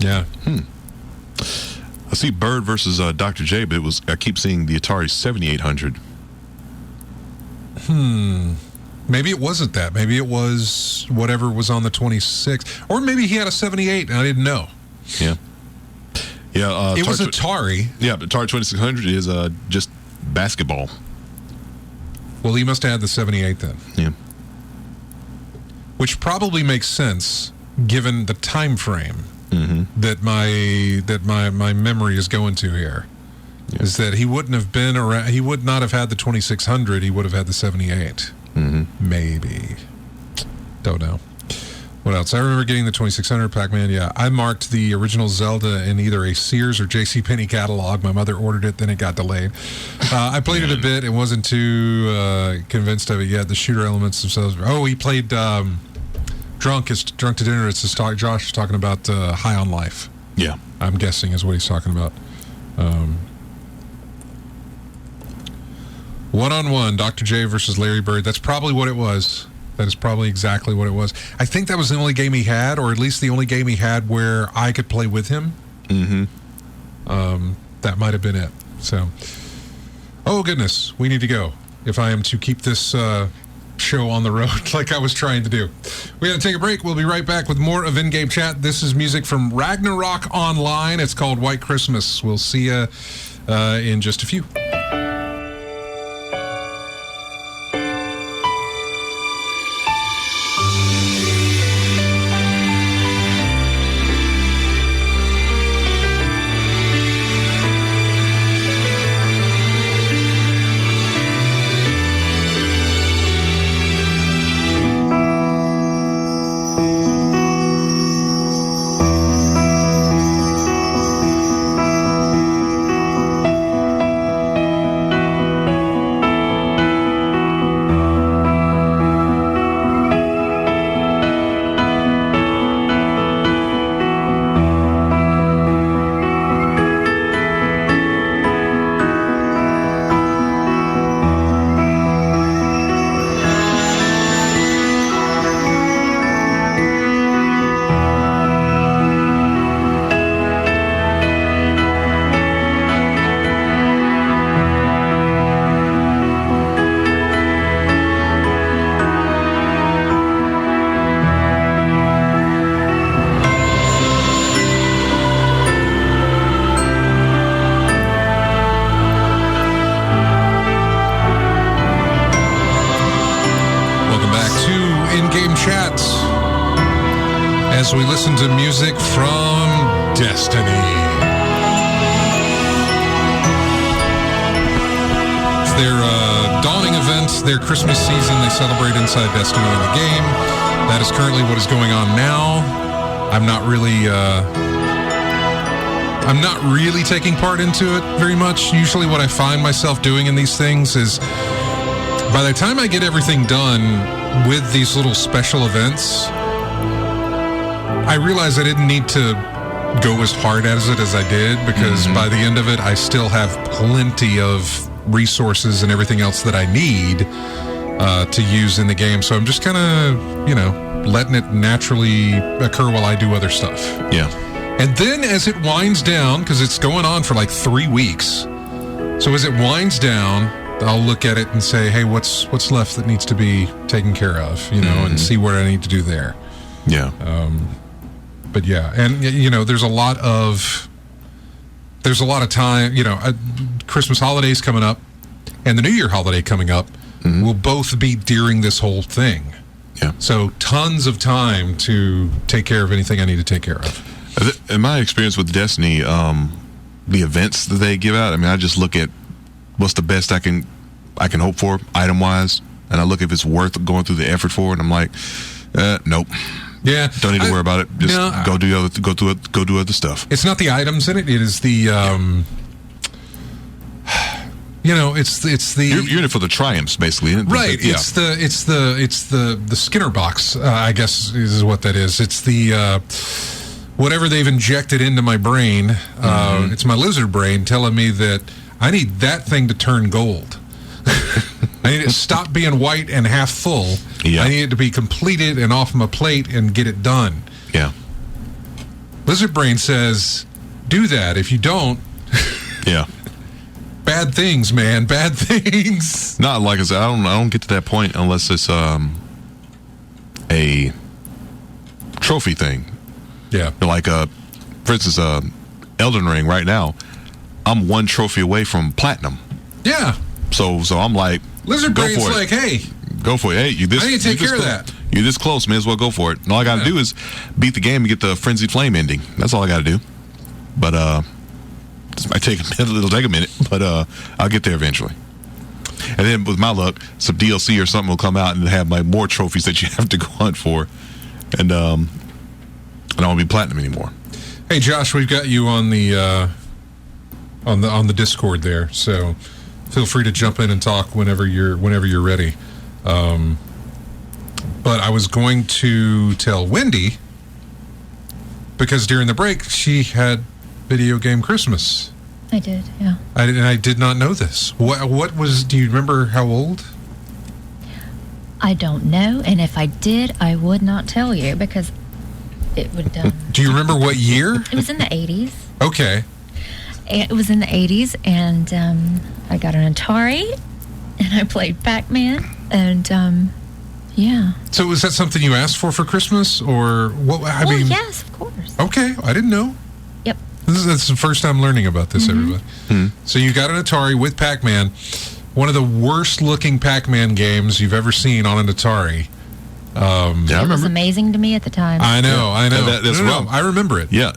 yeah. I see Bird versus Dr. J, but I keep seeing the Atari 7800. Maybe it wasn't that. Maybe it was whatever was on the 26. Or maybe he had a 78 and I didn't know. Yeah. Yeah. It was Atari. Yeah, but Atari 2600 is just basketball. Well, he must have had the 78 then. Yeah. Which probably makes sense given the time frame that my memory is going to here. Yeah. Is that he wouldn't have been around, he would not have had the 2600, he would have had the 78. Maybe. Don't know. What else? I remember getting the 2600 Pac-Man. Yeah, I marked the original Zelda in either a Sears or JCPenney catalog. My mother ordered it, then it got delayed. I played it a bit and wasn't too convinced of it yet. The shooter elements themselves. Oh, he played Drunk to Dinner. It's Josh is talking about High on Life. Yeah. I'm guessing is what he's talking about. One-on-one, Dr. J versus Larry Bird. That's probably what it was. That is probably exactly what it was. I think that was the only game he had, or at least the only game he had where I could play with him. That might have been it. So, oh goodness, we need to go if I am to keep this show on the road like I was trying to do. We got to take a break. We'll be right back with more of In-Game Chat. This is music from Ragnarok Online. It's called White Christmas. We'll see you in just a few. As we listen to music from Destiny. It's their dawning event, their Christmas season. They celebrate inside Destiny in the game. That is currently what is going on now. I'm not really taking part into it very much. Usually what I find myself doing in these things is by the time I get everything done with these little special events, I realized I didn't need to go as hard as I did because by the end of it, I still have plenty of resources and everything else that I need to use in the game. So I'm just kind of, letting it naturally occur while I do other stuff. Yeah. And then as it winds down, because it's going on for like 3 weeks, so as it winds down, I'll look at it and say, hey, what's left that needs to be taken care of, and see what I need to do there. Yeah. But yeah, and there's a lot of time. Christmas holidays coming up, and the New Year holiday coming up will both be during this whole thing. Yeah. So tons of time to take care of anything I need to take care of. In my experience with Destiny, the events that they give out, I mean, I just look at what's the best I can hope for item wise, and I look if it's worth going through the effort for, and I'm like, nope. Yeah, don't need to worry about it. Just go do other stuff. It's not the items in it; it is the, it's the. You're in it for the triumphs, basically, right? Yeah. It's the Skinner box, I guess is what that is. It's the whatever they've injected into my brain. It's my lizard brain telling me that I need that thing to turn gold. I need it to stop being white and half full. Yeah. I need it to be completed and off my plate and get it done. Yeah. Lizard brain says, do that. If you don't, yeah, bad things, man. Bad things. Not like I said. I don't get to that point unless it's a trophy thing. Yeah. Like for instance, Elden Ring right now, I'm one trophy away from platinum. Yeah. So I'm like, Lizard brain's like, hey, go for it. Hey, you this. I need to take care of that. You're this close, may as well go for it. And all I got to do is beat the game and get the Frenzied Flame ending. That's all I got to do. But this might take a minute. It'll take a minute, but I'll get there eventually. And then with my luck, some DLC or something will come out and have more trophies that you have to go hunt for, and I won't be platinum anymore. Hey, Josh, we've got you on the on the Discord there, so feel free to jump in and talk whenever you're ready. But I was going to tell Wendy, because during the break she had video game Christmas. I did, yeah. I did not know this. What was? Do you remember how old? I don't know, and if I did, I would not tell you because it would. Do you remember what year? It was in the 80s. Okay. It was in the 80s, and I got an Atari, and I played Pac-Man, and yeah. So was that something you asked for Christmas, or what? I mean, yes, of course. Okay, I didn't know. Yep. That's the first time learning about this, everybody. So you got an Atari with Pac-Man, one of the worst-looking Pac-Man games you've ever seen on an Atari. Yeah, it was amazing to me at the time. I know. That's no, I remember it. Yeah.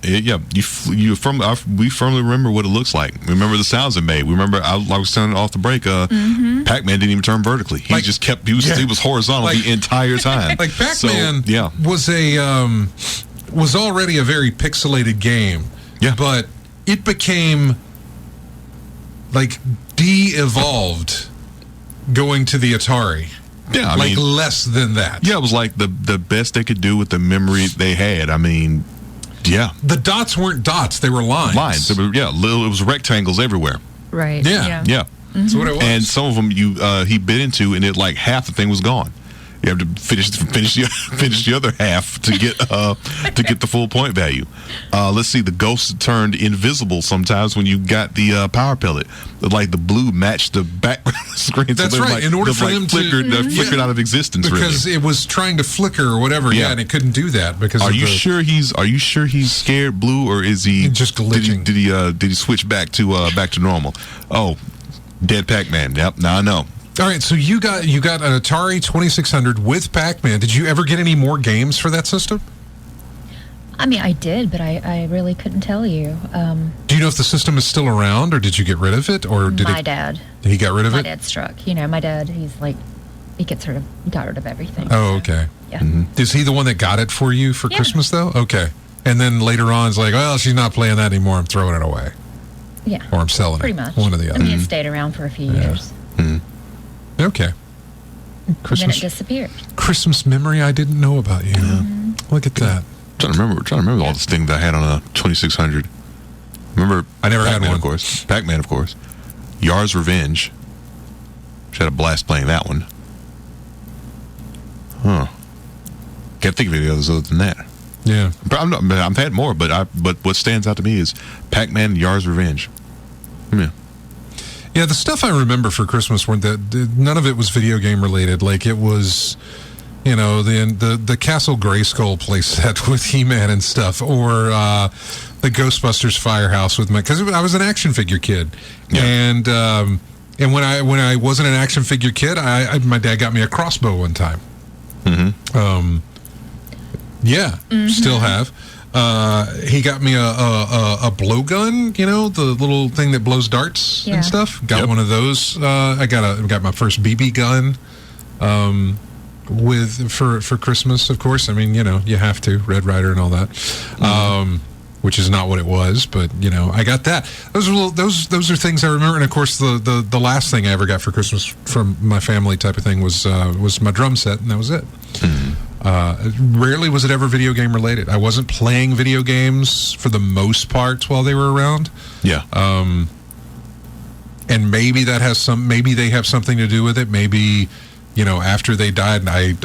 We firmly remember what it looks like. We remember the sounds it made. We remember. I was telling off the break. Pac-Man didn't even turn vertically. He just kept. He was horizontal the entire time. Like Pac-Man was already a very pixelated game. Yeah. But it became like de-evolved going to the Atari. Yeah, I mean, mean, less than that. Yeah, it was like the best they could do with the memory they had. I mean, yeah. The dots weren't dots; they were lines. Lines. It was rectangles everywhere. Right. Yeah. That's what it was. And some of them he bit into, and like half the thing was gone. You have to finish the other half to get the full point value. Let's see, the ghosts turned invisible sometimes when you got the power pellet. Like the blue matched the background screen. That's so right. Like, in order for them flickered out of existence, because it was trying to flicker or whatever. Yeah, and it couldn't do that because. Are you sure he's scared blue, or is he just glitching? Did he switch back to normal? Oh, dead Pac-Man. Yep. Now I know. All right, so you got an Atari 2600 with Pac-Man. Did you ever get any more games for that system? I mean, I did, but I really couldn't tell you. Do you know if the system is still around, or did you get rid of it, or did my dad? He got rid of it. My dad struck. My dad. He's like, he got rid of everything. Oh, okay. Yeah. Mm-hmm. Is he the one that got it for you for Christmas though? Okay. And then later on, it's like, well, she's not playing that anymore. I'm throwing it away. Yeah. Or I'm selling pretty it. Much. One or the other. I mean, it stayed around for a few years. Mm-hmm. Okay. Christmas. And then it disappeared. Christmas memory I didn't know about you. Look at that. Trying to remember all this thing that I had on a 2600. Remember, I never Pac-Man, had one. Of course, Pac-Man, of course. Yar's Revenge. Which had a blast playing that one. Huh. Can't think of any others other than that. Yeah. But I've had more, but what stands out to me is Pac-Man and Yar's Revenge. Yeah. Yeah, the stuff I remember for Christmas weren't that. None of it was video game related. Like it was, the Castle Grayskull playset with He-Man and stuff, or the Ghostbusters Firehouse with because I was an action figure kid, Yeah. and when I wasn't an action figure kid, my dad got me a crossbow one time. Mm-hmm. Still have. He got me a blowgun, the little thing that blows darts Yeah. and stuff. Got Yep. one of those. I got my first BB gun for Christmas, of course. I mean, you have to, Red Ryder and all that. Which is not what it was, but I got that. Those are things I remember. And of course, the last thing I ever got for Christmas from my family type of thing was my drum set, and that was it. Rarely was it ever video game related. I wasn't playing video games for the most part while they were around. Yeah. And maybe that has maybe they have something to do with it. Maybe, after they died, I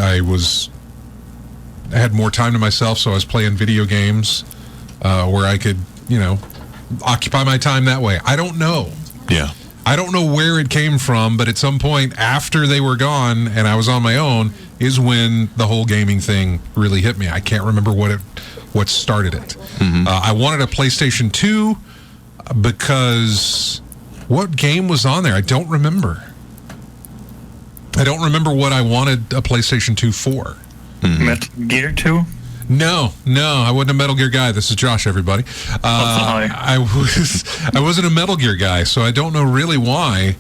had more time to myself, so I was playing video games where I could, occupy my time that way. I don't know. Yeah. I don't know where it came from, but at some point after they were gone and I was on my own is when the whole gaming thing really hit me. I can't remember what started it. Mm-hmm. I wanted a PlayStation 2 because what game was on there? I don't remember. I don't remember what I wanted a PlayStation 2 for. Mm-hmm. Metal Gear 2? No, I wasn't a Metal Gear guy. This is Josh, everybody. I wasn't a Metal Gear guy, so I don't know really why.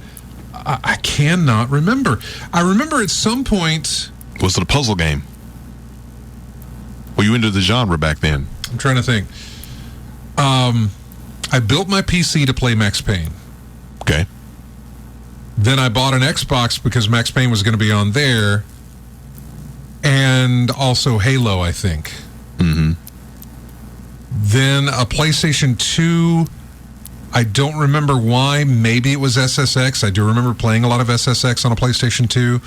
I cannot remember. I remember at some point. Was it a puzzle game? Were you into the genre back then? I'm trying to think. I built my PC to play Max Payne. Okay. Then I bought an Xbox because Max Payne was going to be on there. And also Halo, I think. Mm-hmm. Then a PlayStation 2. I don't remember why. Maybe it was SSX. I do remember playing a lot of SSX on a PlayStation 2.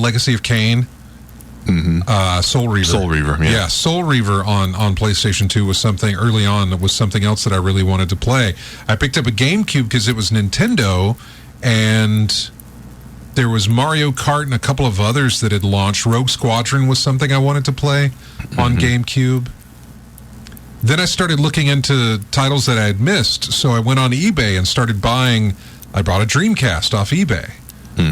Legacy of Kain. Mm-hmm. Soul Reaver. Soul Reaver, yeah. Soul Reaver on PlayStation 2 was something early on that was something else that I really wanted to play. I picked up a GameCube because it was Nintendo, and there was Mario Kart and a couple of others that had launched. Rogue Squadron was something I wanted to play on GameCube. Then I started looking into titles that I had missed, so I went on eBay and started buying. I bought a Dreamcast off eBay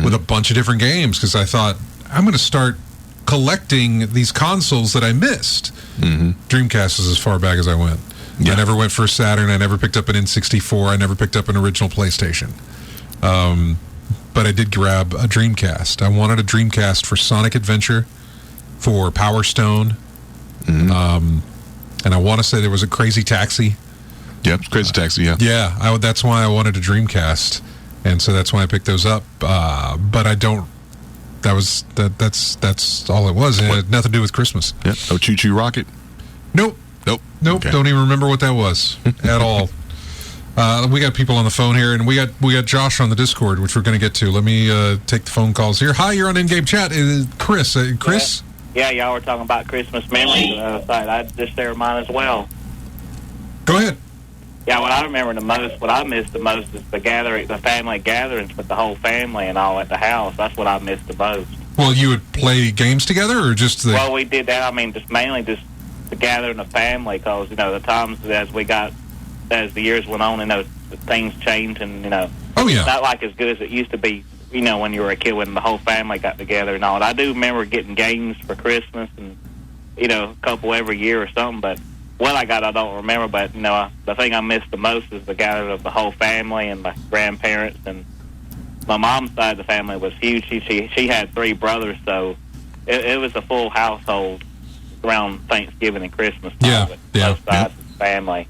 with a bunch of different games because I thought, I'm going to start collecting these consoles that I missed. Mm-hmm. Dreamcast is as far back as I went. Yeah. I never went for a Saturn. I never picked up an N64. I never picked up an original PlayStation. But I did grab a Dreamcast. I wanted a Dreamcast for Sonic Adventure, for Power Stone, and I want to say there was a Crazy Taxi. Yep, Crazy Taxi, yeah. Yeah, that's why I wanted a Dreamcast, and so that's why I picked those up. But I don't. That's all it was. It had nothing to do with Christmas. Yeah. No Choo Choo Rocket? Nope. Okay. Don't even remember what that was at all. We got people on the phone here, and we got Josh on the Discord, which we're going to get to. Let me take the phone calls here. Hi, you're on In-Game Chat. Chris? Chris? Yeah, y'all were talking about Christmas memories on the other side. I just share mine as well. Go ahead. Yeah, what I remember the most, what I miss the most is the family gatherings with the whole family and all at the house. That's what I miss the most. Well, you would play games together, or just the... Well, we did that. I mean, just mainly just the gathering of family, because, the times as the years went on, the things changed, and, Oh, yeah. It's not like as good as it used to be, when you were a kid, when the whole family got together and all. And I do remember getting games for Christmas and, a couple every year or something, but what I got, I don't remember. But, the thing I miss the most is the gathering of the whole family and my grandparents. And my mom's side of the family was huge. She had 3 brothers, so it was a full household around Thanksgiving and Christmas time. Yeah, With yeah, both sides of the family.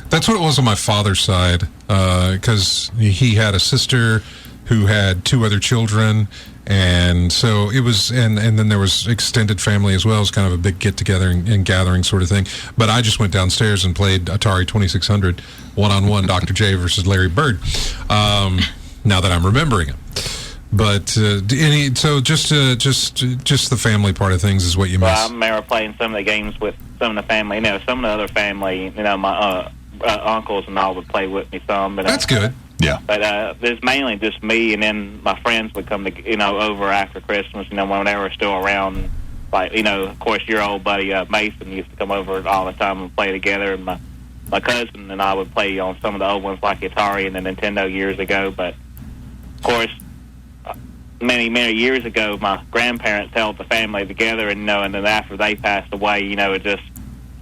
That's what it was on my father's side, because he had a sister who had 2 other children, and so it was, and then there was extended family as well. It was kind of a big get-together and gathering sort of thing. But I just went downstairs and played Atari 2600 one-on-one, Dr. J versus Larry Bird, now that I'm remembering it. But just the family part of things is what you miss. Well, I remember playing some of the games with some of the family. Some of the other family, my uncles and all would play with me some. But that's good. Yeah. But it's mainly just me, and then my friends would come to over after Christmas. When they were still around. Like of course, your old buddy Mason used to come over all the time and play together, and my cousin and I would play on some of the old ones like Atari and the Nintendo years ago. But of course, many years ago, my grandparents held the family together, and and then after they passed away, it's just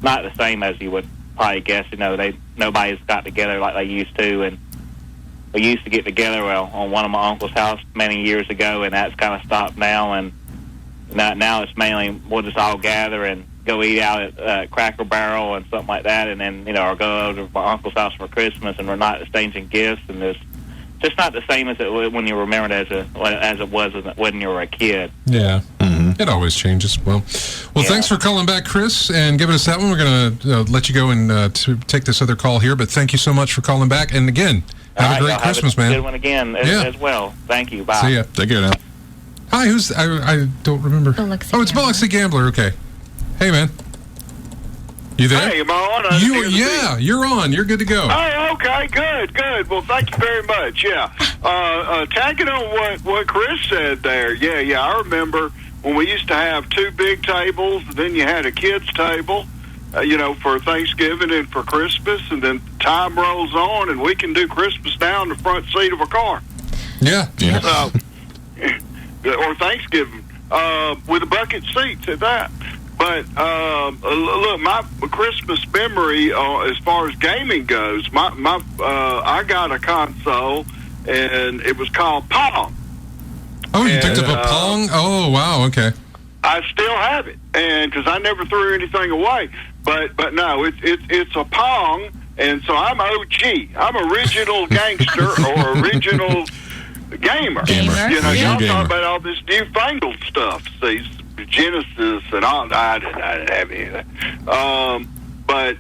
not the same as you would probably guess. Nobody's got together like they used to, and we used to get together on one of my uncle's house many years ago, and that's kind of stopped now. And now it's mainly we'll just all gather and go eat out at Cracker Barrel and something like that, and then or go over to my uncle's house for Christmas, and we're not exchanging gifts, and it's just not the same as when you remember it as it was when you were a kid. Yeah, It always changes. Well, thanks for calling back, Chris, and giving us that one. We're going to let you go and to take this other call here, but thank you so much for calling back, and again, have a great Christmas, man. Good one again as well. Thank you. Bye. See ya. Take care now. Hi, who's... I don't remember. It's Biloxi Gambler. Okay. Hey, man. You there? Hey, am I on? You're on. You're good to go. Oh, okay. Good. Well, thank you very much. Yeah. Tagging on what Chris said there. Yeah. I remember when we used to have two big tables, and then you had a kids' table, for Thanksgiving and for Christmas, and then time rolls on, and we can do Christmas now in the front seat of a car. Yeah. Or Thanksgiving with a bucket seats at that. But look, my Christmas memory as far as gaming goes, I got a console, and it was called Pong. Oh, you picked up a Pong? Oh, wow, okay. I still have it, and because I never threw anything away. But no, it's a Pong, and so I'm OG. I'm original gangster or original gamer. Y'all talk about all this newfangled stuff, these Genesis and all. I didn't have any of that. But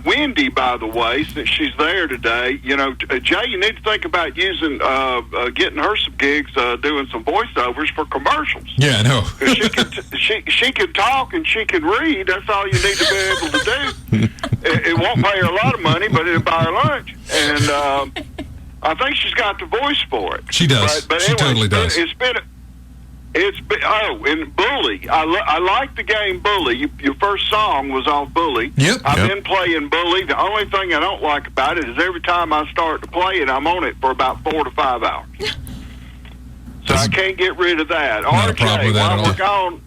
Wendy, by the way, since she's there today, Jay, you need to think about getting her some gigs, doing some voiceovers for commercials. Yeah, I know. she can talk and she can read. That's all you need to be able to do. It won't pay her a lot of money, but it'll buy her lunch. And I think she's got the voice for it. She does. But she anyway, totally does. And Bully. I like the game Bully. Your first song was off Bully. Yep. I've been playing Bully. The only thing I don't like about it is every time I start to play it, I'm on it for about 4 to 5 hours. So I can't get rid of that. Not a problem with that at all.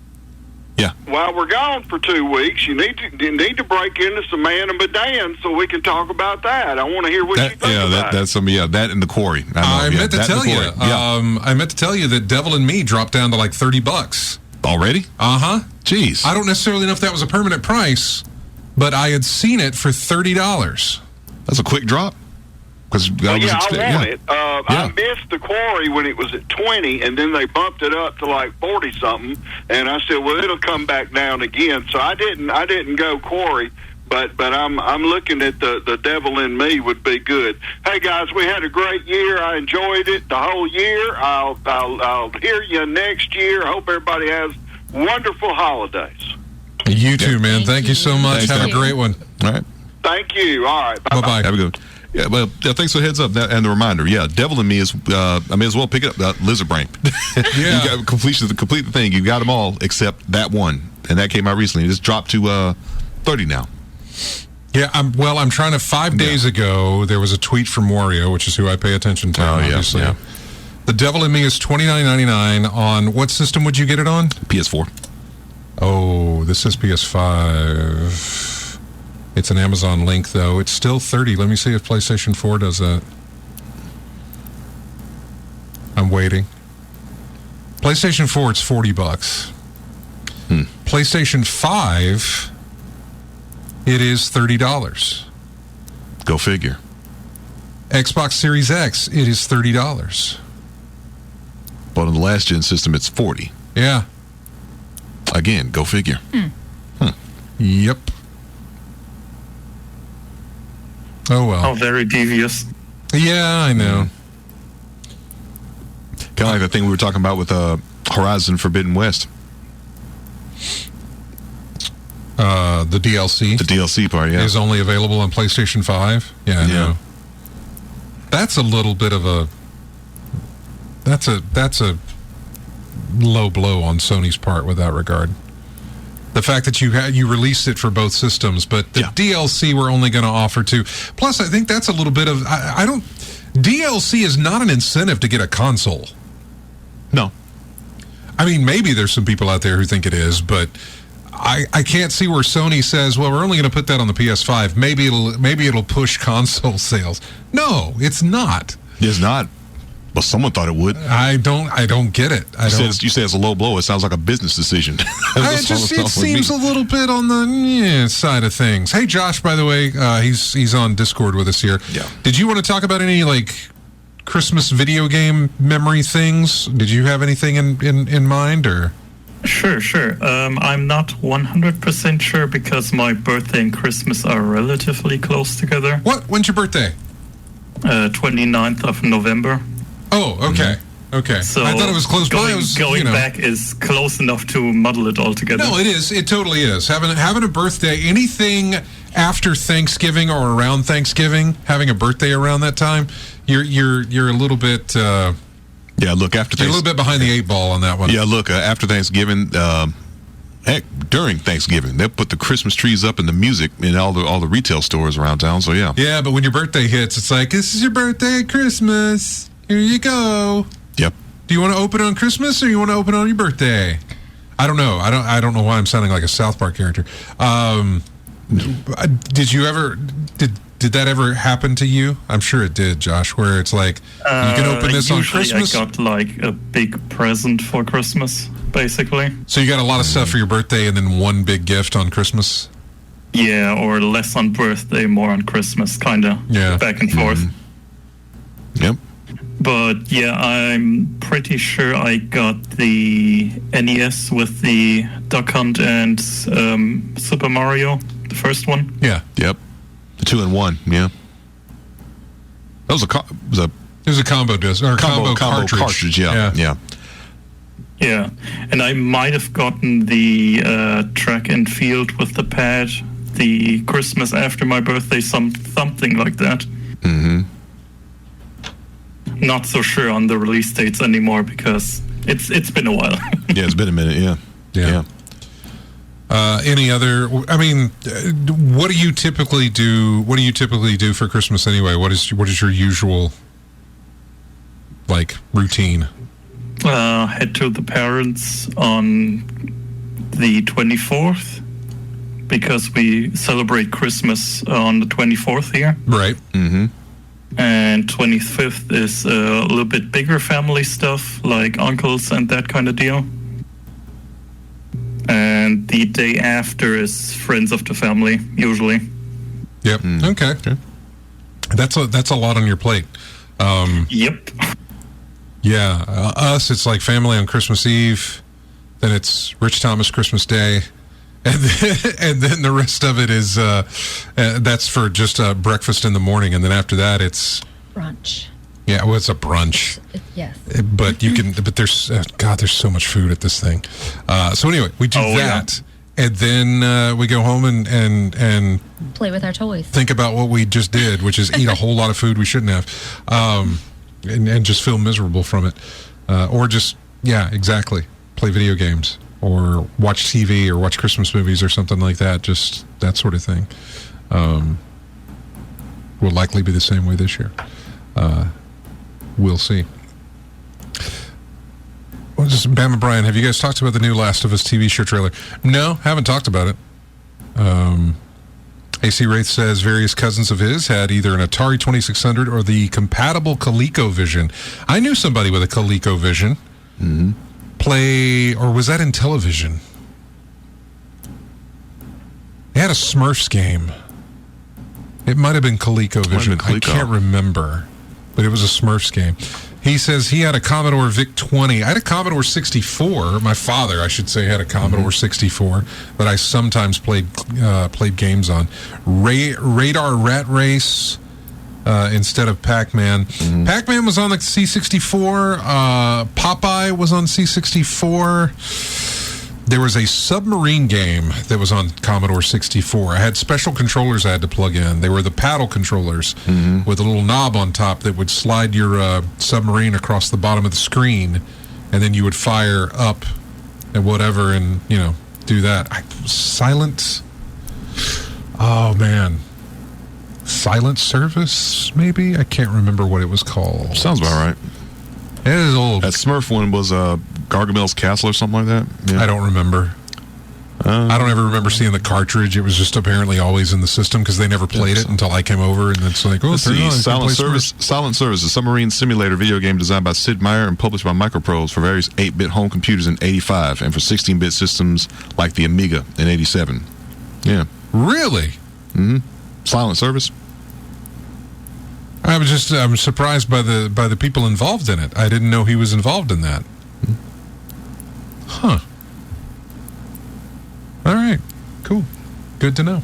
While we're gone for 2 weeks, you need to break into some Man and Medan so we can talk about that. I want to hear what you think about it. That and the Quarry. I meant to tell you. I meant to tell you that Devil and Me dropped down to like $30 already. Jeez. I don't necessarily know if that was a permanent price, but I had seen it for $30. That's a quick drop. I want it. I missed the Quarry when it was at 20, and then they bumped it up to like 40 something. And I said, well, it'll come back down again. So I didn't go Quarry, but I'm looking at the Devil in Me would be good. Hey guys, we had a great year. I enjoyed it the whole year. I'll hear you next year. I hope everybody has wonderful holidays. You too, man. Thank you so much. Have a great one. All right. Thank you. All right. Bye-bye. Have a good one. Yeah, well, thanks for the heads up and the reminder. Yeah, Devil in Me is. I may as well pick it up. Lizard Brain. Yeah, you got complete the thing. You got them all except that one, and that came out recently. It just dropped to 30 now. Yeah, I'm trying to. 5 days ago, there was a tweet from Wario, which is who I pay attention to. Obviously. Yeah. The Devil in Me is $29.99 on what system would you get it on? PS4. Oh, this is PS5. It's an Amazon link, though. It's still $30. Let me see if PlayStation 4 does that. I'm waiting. PlayStation 4, it's $40. PlayStation 5, it is $30. Go figure. Xbox Series X, it is $30. But on the last gen system, it's $40. Yeah. Again, go figure. Yep. Oh, well. Oh, very devious. Yeah, I know. Kind of like the thing we were talking about with Horizon Forbidden West. The DLC. The DLC part, yeah. Is only available on PlayStation 5. Yeah, no. That's a little bit of a... That's a low blow on Sony's part with that regard. The fact that you released it for both systems, but the DLC we're only going to offer to... Plus, I think that's a little bit of... I don't... DLC is not an incentive to get a console. No. I mean, maybe there's some people out there who think it is, but I can't see where Sony says, well, we're only going to put that on the PS5. Maybe it'll push console sales. No, it's not. It's not. But someone thought it would. I don't get it. You say it's a low blow. It sounds like a business decision. It seems a little bit on the side of things. Hey, Josh, by the way, he's on Discord with us here. Yeah. Did you want to talk about any Christmas video game memory things? Did you have anything in mind or? Sure. I'm not 100% sure because my birthday and Christmas are relatively close together. When's your birthday? 29th of November. Oh, okay. Mm-hmm. Okay. So I thought it was close by. Going back is close enough to muddle it all together. No, it is. It totally is. Having a birthday, anything after Thanksgiving or around Thanksgiving, having a birthday around that time, you're a little bit. Look, after you're a little bit behind the 8 ball on that one. Yeah, look, after Thanksgiving, heck, during Thanksgiving, they'll put the Christmas trees up and the music in all the retail stores around town. So yeah. Yeah, but when your birthday hits, it's like, this is your birthday at Christmas. Here you go. Yep. Do you want to open on Christmas or you want to open on your birthday? I don't know. I don't know why I'm sounding like a South Park character. Did you ever did that ever happen to you? I'm sure it did, Josh, where it's like you can open this on Christmas. I got a big present for Christmas, basically. So you got a lot of stuff for your birthday and then one big gift on Christmas? Yeah, or less on birthday, more on Christmas, kind of back and forth. Mm-hmm. Yep. But yeah, I'm pretty sure I got the NES with the Duck Hunt and Super Mario, the first one. Yeah. Yep. The 2-in-1. Yeah. That was it was a combo disc or combo cartridge. Yeah. Yeah, and I might have gotten the track and field with the pad the Christmas after my birthday, something like that. Mm-hmm. Not so sure on the release dates anymore because it's been a while. Yeah, it's been a minute. Yeah. Any other? I mean, what do you typically do? What do you typically do for Christmas anyway? What is your usual routine? Head to the parents on the 24th because we celebrate Christmas on the 24th here. Right. Mm-hmm. And 25th is a little bit bigger family stuff, like uncles and that kind of deal. And the day after is friends of the family, usually. Yep. Okay. That's a lot on your plate. Yep. Yeah. Us, it's like family on Christmas Eve. Then it's Rich Thomas Christmas Day. And then the rest of it is that's for just breakfast in the morning, and then after that it's brunch. Yeah, well, it's a brunch. Yes. But you can. But there's there's so much food at this thing. So anyway, we do that, and then we go home and play with our toys. Think about what we just did, which is eat a whole lot of food we shouldn't have, and just feel miserable from it, or just exactly play video games. Or watch TV or watch Christmas movies or something like that. Just that sort of thing. Will likely be the same way this year. We'll see. Bam and Brian, have you guys talked about the new Last of Us TV show trailer? No, haven't talked about it. AC Wraith says various cousins of his had either an Atari 2600 or the compatible ColecoVision. I knew somebody with a ColecoVision. Mm-hmm. Or was that in television? They had a Smurfs game. It might have been ColecoVision. I can't remember, but it was a Smurfs game. He says he had a Commodore VIC-20. I had a Commodore 64. My father, I should say, had a Commodore 64 that I sometimes played games on. Radar Rat Race. instead of Pac-Man. Pac-Man was on the C64. Popeye was on C64. There was a submarine game that was on Commodore 64. I had special controllers I had to plug in. They were the paddle controllers with a little knob on top that would slide your submarine across the bottom of the screen, and then you would fire up and whatever and, do that. Silent... Oh, man. Silent Service, maybe? I can't remember what it was called. Sounds about right. It is old. That Smurf one was Gargamel's Castle or something like that? Yeah. I don't remember. I don't ever remember seeing the cartridge. It was just apparently always in the system because they never played it until I came over, and it's like, Let's see, Silent Service, a submarine simulator video game designed by Sid Meier and published by Microprose for various 8-bit home computers in 85 and for 16-bit systems like the Amiga in 87. Yeah. Really? Silent Service. I'm surprised by the people involved in it. I didn't know he was involved in that. Huh. All right. Cool. Good to know.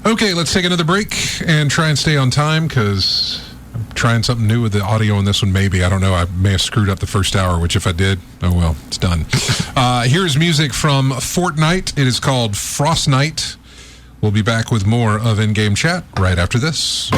Okay, let's take another break and try and stay on time because I'm trying something new with the audio on this one, maybe. I don't know. I may have screwed up the first hour, which if I did, oh well, it's done. Here's music from Fortnite. It is called Frost Night. We'll be back with more of In-Game Chat right after this.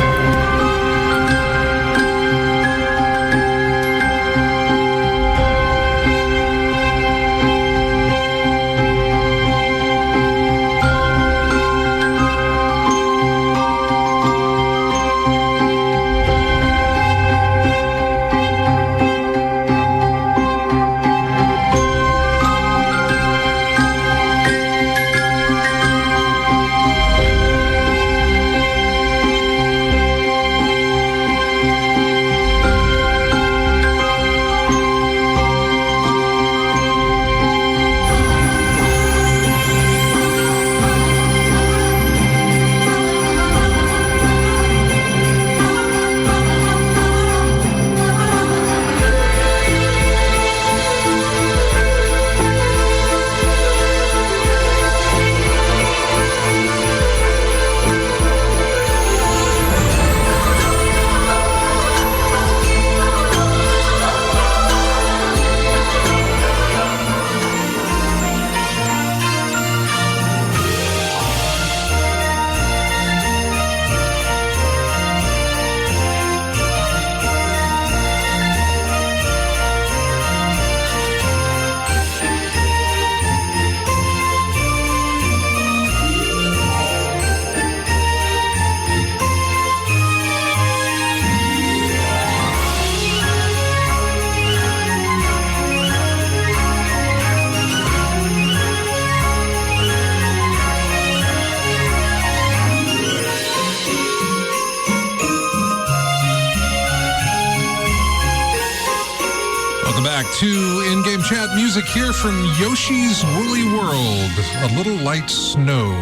To In-Game Chat music here from Yoshi's Woolly World. A Little Light Snow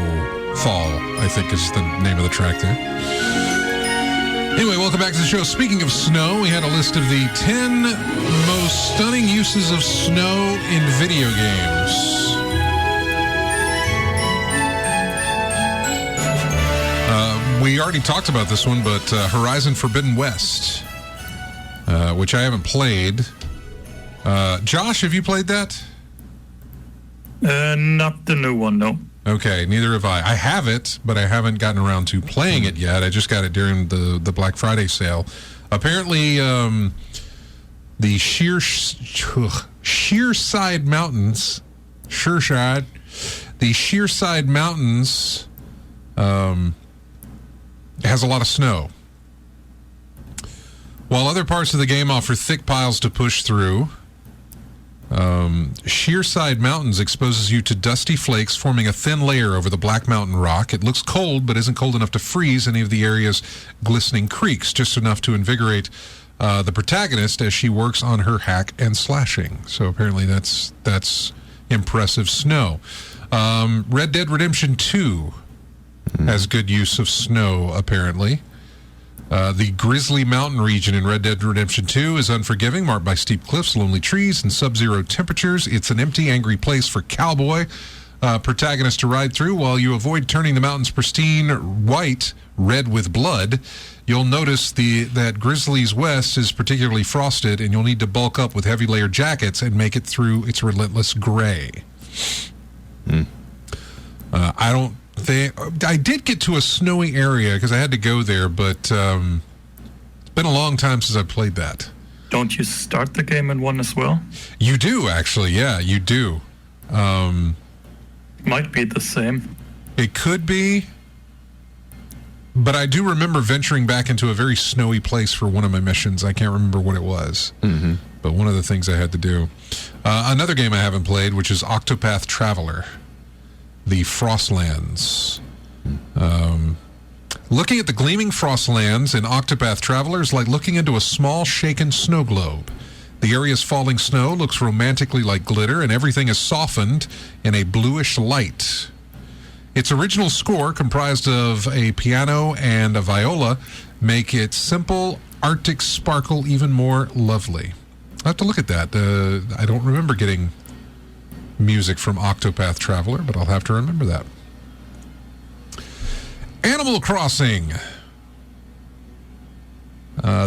Fall, I think is the name of the track there. Anyway, welcome back to the show. Speaking of snow, we had a list of the 10 most stunning uses of snow in video games. We already talked about this one, but Horizon Forbidden West, which I haven't played. Josh, have you played that? Not the new one, no. Okay, neither have I. I have it, but I haven't gotten around to playing it yet. I just got it during the Black Friday sale. Apparently, the Sheerside Mountains, the Sheerside Mountains has a lot of snow. While other parts of the game offer thick piles to push through, Sheerside Mountains exposes you to dusty flakes forming a thin layer over the Black Mountain rock. It looks cold, but isn't cold enough to freeze any of the area's glistening creeks, just enough to invigorate the protagonist as she works on her hack and slashing. So apparently that's impressive snow. Red Dead Redemption 2 has good use of snow, apparently. The Grizzly Mountain region in Red Dead Redemption 2 is unforgiving, marked by steep cliffs, lonely trees, and sub-zero temperatures. It's an empty, angry place for Cowboy, protagonist to ride through. While you avoid turning the mountains pristine white, red with blood, you'll notice that Grizzly's West is particularly frosted, and you'll need to bulk up with heavy layered jackets and make it through its relentless gray. I did get to a snowy area because I had to go there, but it's been a long time since I played that. Don't you start the game in one as well? You do, actually. Yeah, you do. Might be the same. It could be. But I do remember venturing back into a very snowy place for one of my missions. I can't remember what it was. Mm-hmm. But one of the things I had to do. Another game I haven't played, which is Octopath Traveler. The Frostlands. Looking at the gleaming Frostlands in Octopath Traveler is like looking into a small shaken snow globe. The area's falling snow looks romantically like glitter, and everything is softened in a bluish light. Its original score, comprised of a piano and a viola, make its simple Arctic sparkle even more lovely. I have to look at that. I don't remember getting music from Octopath Traveler, but I'll have to remember that. Animal Crossing.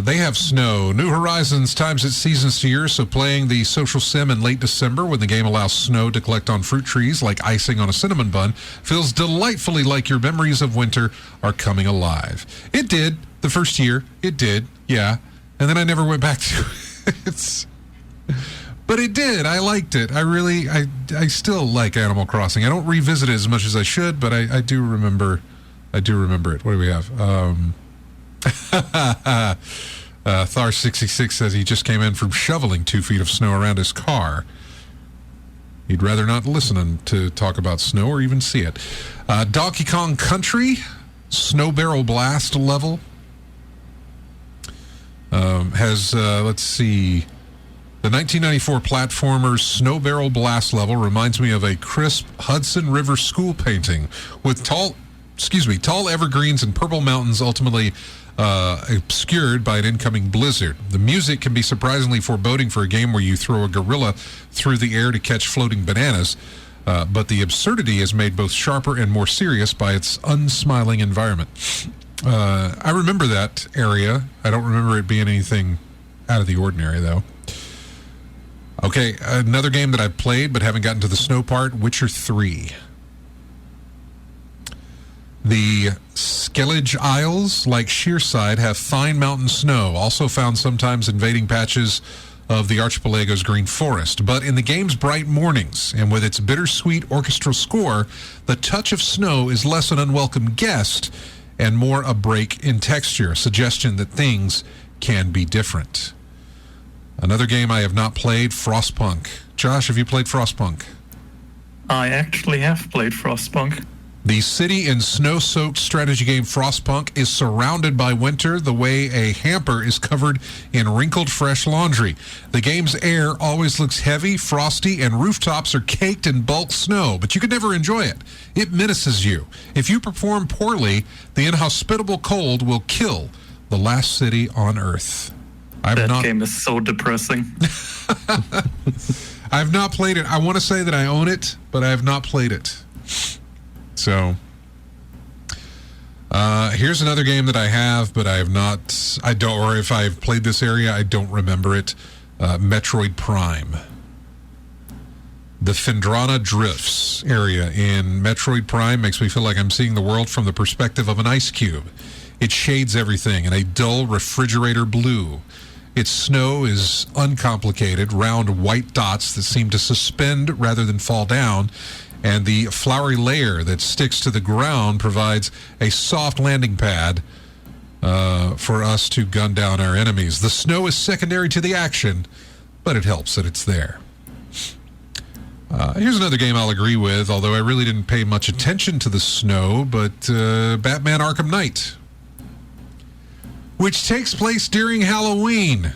They have snow. New Horizons times its seasons to years, so playing the social sim in late December when the game allows snow to collect on fruit trees like icing on a cinnamon bun feels delightfully like your memories of winter are coming alive. It did the first year. It did, yeah. And then I never went back to it. But it did. I liked it. I still like Animal Crossing. I don't revisit it as much as I should, but I do remember it. What do we have? Thar66 says he just came in from shoveling 2 feet of snow around his car. He'd rather not listen to talk about snow or even see it. Donkey Kong Country, Snow Barrel Blast level. Has, let's see, the 1994 platformer's Snow Barrel Blast level reminds me of a crisp Hudson River school painting with tall evergreens and purple mountains ultimately obscured by an incoming blizzard. The music can be surprisingly foreboding for a game where you throw a gorilla through the air to catch floating bananas, but the absurdity is made both sharper and more serious by its unsmiling environment. I remember that area. I don't remember it being anything out of the ordinary, though. Okay, another game that I've played but haven't gotten to the snow part, Witcher 3. The Skellige Isles, like Shearside, have fine mountain snow, also found sometimes invading patches of the archipelago's green forest. But in the game's bright mornings, and with its bittersweet orchestral score, the touch of snow is less an unwelcome guest and more a break in texture, a suggestion that things can be different. Another game I have not played, Frostpunk. Josh, have you played Frostpunk? I actually have played Frostpunk. The city and snow-soaked strategy game Frostpunk is surrounded by winter the way a hamper is covered in wrinkled fresh laundry. The game's air always looks heavy, frosty, and rooftops are caked in bulk snow, but you can never enjoy it. It menaces you. If you perform poorly, the inhospitable cold will kill the last city on Earth. That game is so depressing. I've not played it. I want to say that I own it, but I have not played it. So, here's another game that I have, but I have not, or if I've played this area, I don't remember it. Metroid Prime. The Phendrana Drifts area in Metroid Prime makes me feel like I'm seeing the world from the perspective of an ice cube. It shades everything in a dull refrigerator blue. Its snow is uncomplicated, round white dots that seem to suspend rather than fall down. And the flowery layer that sticks to the ground provides a soft landing pad for us to gun down our enemies. The snow is secondary to the action, but it helps that it's there. Here's another game I'll agree with, although I really didn't pay much attention to the snow, but Batman Arkham Knight, which takes place during Halloween.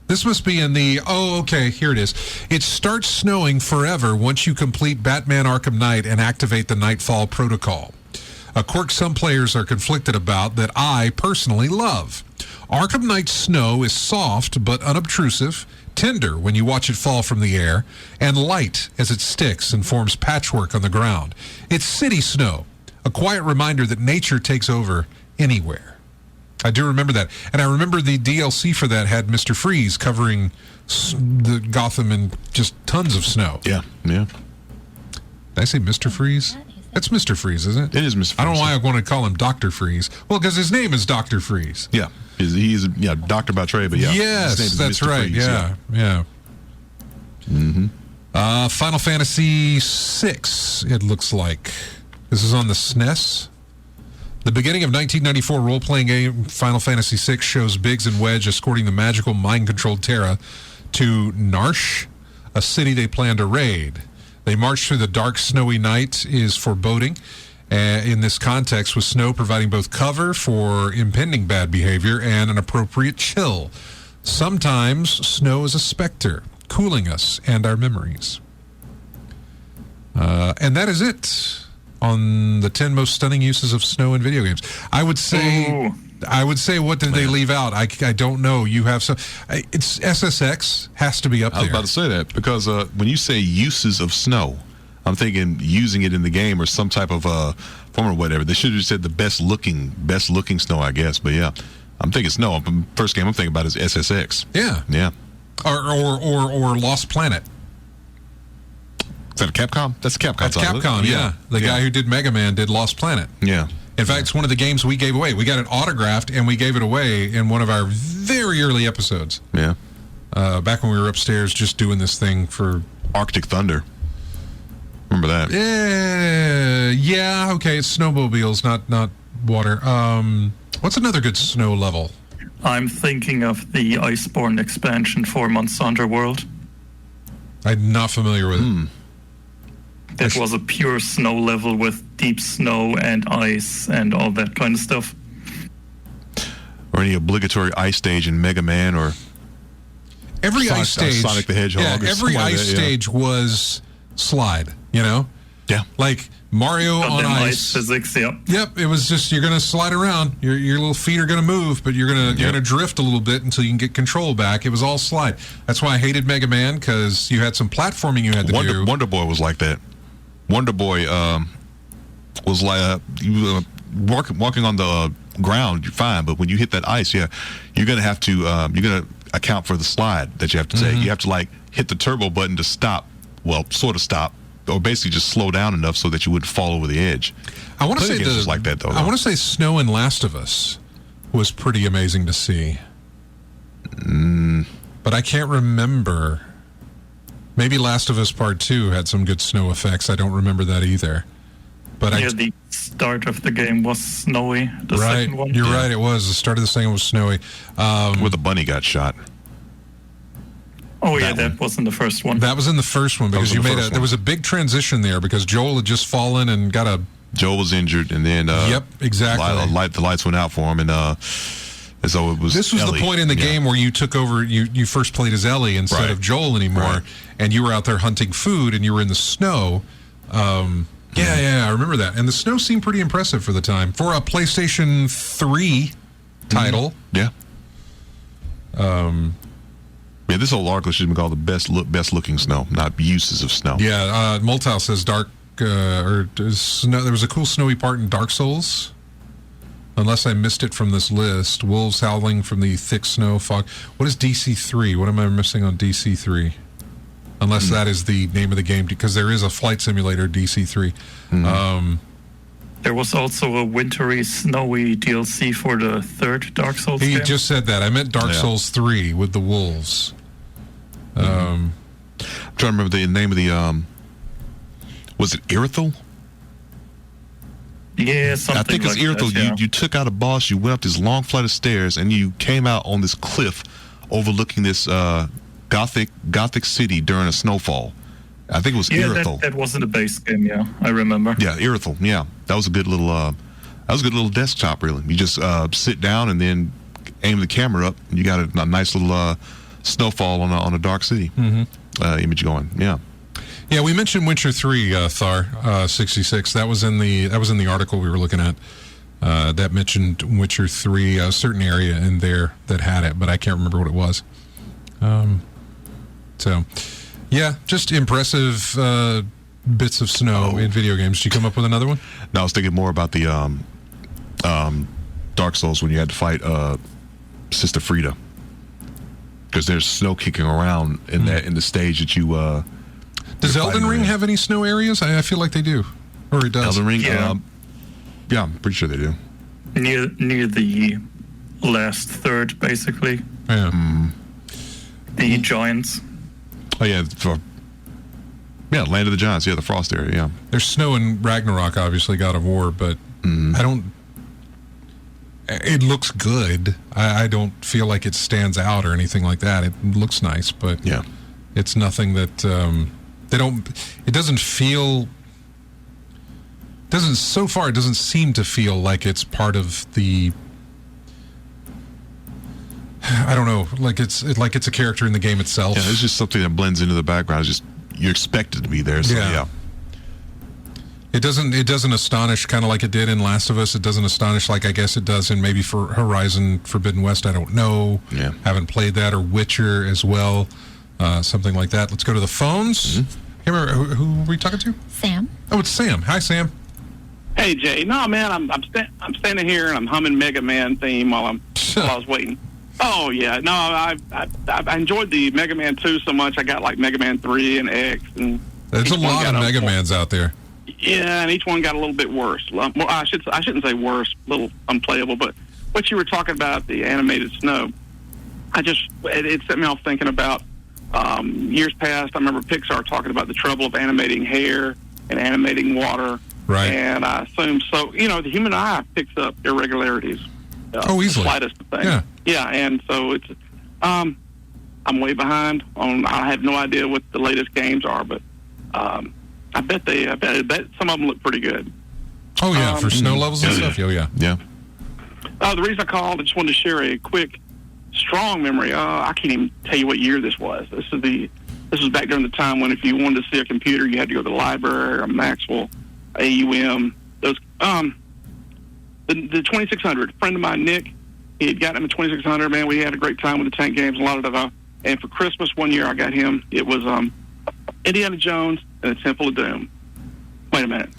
This must be in the... Oh, okay, here it is. It starts snowing forever once you complete Batman Arkham Knight and activate the Nightfall Protocol. A quirk some players are conflicted about that I personally love. Arkham Knight's snow is soft but unobtrusive, tender when you watch it fall from the air, and light as it sticks and forms patchwork on the ground. It's city snow, a quiet reminder that nature takes over anywhere. I do remember that. And I remember the DLC for that had Mr. Freeze covering the Gotham in just tons of snow. Yeah. Did I say Mr. Freeze? That's Mr. Freeze, isn't it? It is Mr. Freeze. I don't know why I want to call him Dr. Freeze. Well, because his name is Dr. Freeze. Yeah. He's a doctor by trade, but yeah. Yes, his name is that's Mr. right. Freeze, Yeah. Final Fantasy VI, it looks like. This is on the SNES. The beginning of 1994 role-playing game Final Fantasy VI shows Biggs and Wedge escorting the magical mind-controlled Terra to Narsh, a city they plan to raid. They march through the dark, snowy night is foreboding. In this context, with snow providing both cover for impending bad behavior and an appropriate chill. Sometimes snow is a specter, cooling us and our memories. And that is it on the 10 most stunning uses of snow in video games. I would say, what did they leave out? I don't know. You have some. It's SSX has to be up there. I was about to say that because when you say uses of snow, I'm thinking using it in the game or some type of form or whatever. They should have said the best looking snow, I guess. But yeah, I'm thinking snow. First game I'm thinking about is SSX. Yeah. Or Lost Planet. Is that a Capcom? That's a Capcom. That's Capcom, yeah. The guy who did Mega Man did Lost Planet. Yeah. In fact, it's one of the games we gave away. We got it autographed, and we gave it away in one of our very early episodes. Yeah. Back when we were upstairs just doing this thing for... Arctic Thunder. Remember that? Yeah, okay. It's snowmobiles, not water. What's another good snow level? I'm thinking of the Iceborne expansion 4 Months Underworld. I'm not familiar with it. That was a pure snow level with deep snow and ice and all that kind of stuff. Or any obligatory ice stage in Mega Man or every ice stage, Sonic the Hedgehog. Yeah, every ice stage was slide. You know, like Mario on ice. Physics, Yep, it was just you're gonna slide around. Your little feet are gonna move, but you're gonna drift a little bit until you can get control back. It was all slide. That's why I hated Mega Man because you had some platforming you had to do. Wonder Boy was like that. Wonder Boy was like walking on the ground, you're fine, but when you hit that ice, you're gonna have to account for the slide that you have to take. You have to like hit the turbo button to stop. Well, sort of stop, or basically just slow down enough so that you wouldn't fall over the edge. I want to say just like that though. I want to say Snow in Last of Us was pretty amazing to see, but I can't remember. Maybe Last of Us Part 2 had some good snow effects. I don't remember that either. But the start of the game was snowy. The second one. You're right. It was. The start of the second was snowy. Where the bunny got shot. Oh, that was in the first one. That was in the first one because there was a big transition there because Joel had just fallen and got a... Joel was injured and then... yep, exactly. The lights went out for him and so it was... This was Ellie. The point in the game where you took over, you first played as Ellie instead of Joel anymore, and you were out there hunting food and you were in the snow. I remember that. And the snow seemed pretty impressive for the time. For a PlayStation 3 title. Yeah. This whole article should be called the best looking snow, not uses of snow. Yeah, Moltile says there was a cool snowy part in Dark Souls. Unless I missed it from this list. Wolves howling from the thick snow fog. What is DC3? What am I missing on DC3? Unless that is the name of the game, because there is a flight simulator, DC3. There was also a wintry, snowy DLC for the third Dark Souls game. He just said that. I meant Dark Souls 3 with the wolves. I'm trying to remember the name of the... was it Irithyll? Yeah, something I think it's like Irithyll. that, You took out a boss, you went up this long flight of stairs, and you came out on this cliff overlooking this gothic city during a snowfall. I think it was Irithyll. That was in the base game, I remember. Yeah, Irithyll, that was a good little desktop, really. You just sit down and then aim the camera up, and you got a nice little snowfall on a dark city image going, Yeah, we mentioned Witcher 3, Thar 66. That was in the article we were looking at. That mentioned Witcher 3, a certain area in there that had it, but I can't remember what it was. So, yeah, just impressive bits of snow in video games. Did you come up with another one? No, I was thinking more about the Dark Souls when you had to fight Sister Frida, because there's snow kicking around in the stage that you. Does Elden Ring have any snow areas? I feel like they do, or it does. Elden Ring, Yeah. Yeah, I'm pretty sure they do. Near the last third, basically. Yeah. The giants. Oh yeah, Land of the Giants. Yeah, the Frost area. Yeah. There's snow in Ragnarok, obviously, God of War, but I don't. It looks good. I don't feel like it stands out or anything like that. It looks nice, but Yeah. it's nothing that they don't. It doesn't feel. So far, it doesn't seem to feel like it's part of the. I don't know, like it's a character in the game itself. Yeah, it's just something that blends into the background. It's just you expect it to be there. So yeah. It doesn't astonish, kind of like it did in Last of Us. It doesn't astonish like I guess it does in maybe for Horizon Forbidden West. I don't know. Yeah. Haven't played that, or Witcher as well. Something like that. Let's go to the phones. Hey, remember, who were we talking to? Sam. Oh, it's Sam. Hi, Sam. Hey Jay, no man, I'm standing here and I'm humming Mega Man theme while I was waiting. Oh yeah, no, I enjoyed the Mega Man 2 so much. I got like Mega Man 3 and X, and There's a each one lot of got Mega Mans out there. Yeah, and each one got a little bit worse. Well, I shouldn't say worse, a little unplayable. But what you were talking about, the animated snow, it set me off thinking about years past. I remember Pixar talking about the trouble of animating hair and animating water. Right. And I assume so. You know, the human eye picks up irregularities. Easily. The slightest thing. Yeah. Yeah, and so it's. I'm way behind on. I have no idea what the latest games are, but I bet some of them look pretty good. Oh yeah, for snow levels and stuff. Oh yeah. Yeah. The reason I called, I just wanted to share a quick, strong memory. I can't even tell you what year this was. This was back during the time when if you wanted to see a computer, you had to go to the library or Maxwell, AUM. Those the 2600. A friend of mine, Nick, he had gotten him a 2600. Man, we had a great time with the tank games. A lot of that. And for Christmas one year, I got him. It was Indiana Jones and the Temple of Doom. Wait a minute.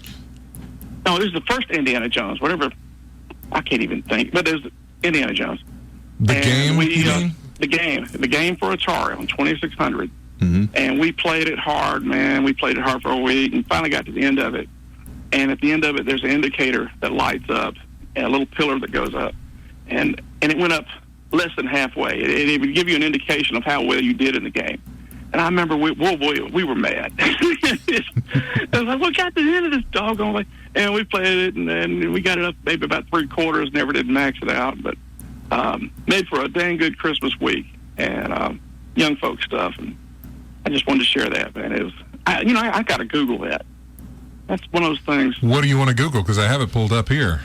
No, this is the first Indiana Jones. Whatever. I can't even think. But there's Indiana Jones. The And game. the game for Atari on 2600. Mm-hmm. And we played it hard, man. We played it hard for a week and finally got to the end of it. And at the end of it, there's an indicator that lights up and a little pillar that goes up. And it went up less than halfway. It would give you an indication of how well you did in the game. And I remember we were mad. I was like, we got to the end of this doggone thing. And we played it, and then we got it up maybe about 3/4, never did max it out. But made for a dang good Christmas week and young folk stuff. And I just wanted to share that, man. It was, I got to Google that. That's one of those things. What do you want to Google? Because I have it pulled up here.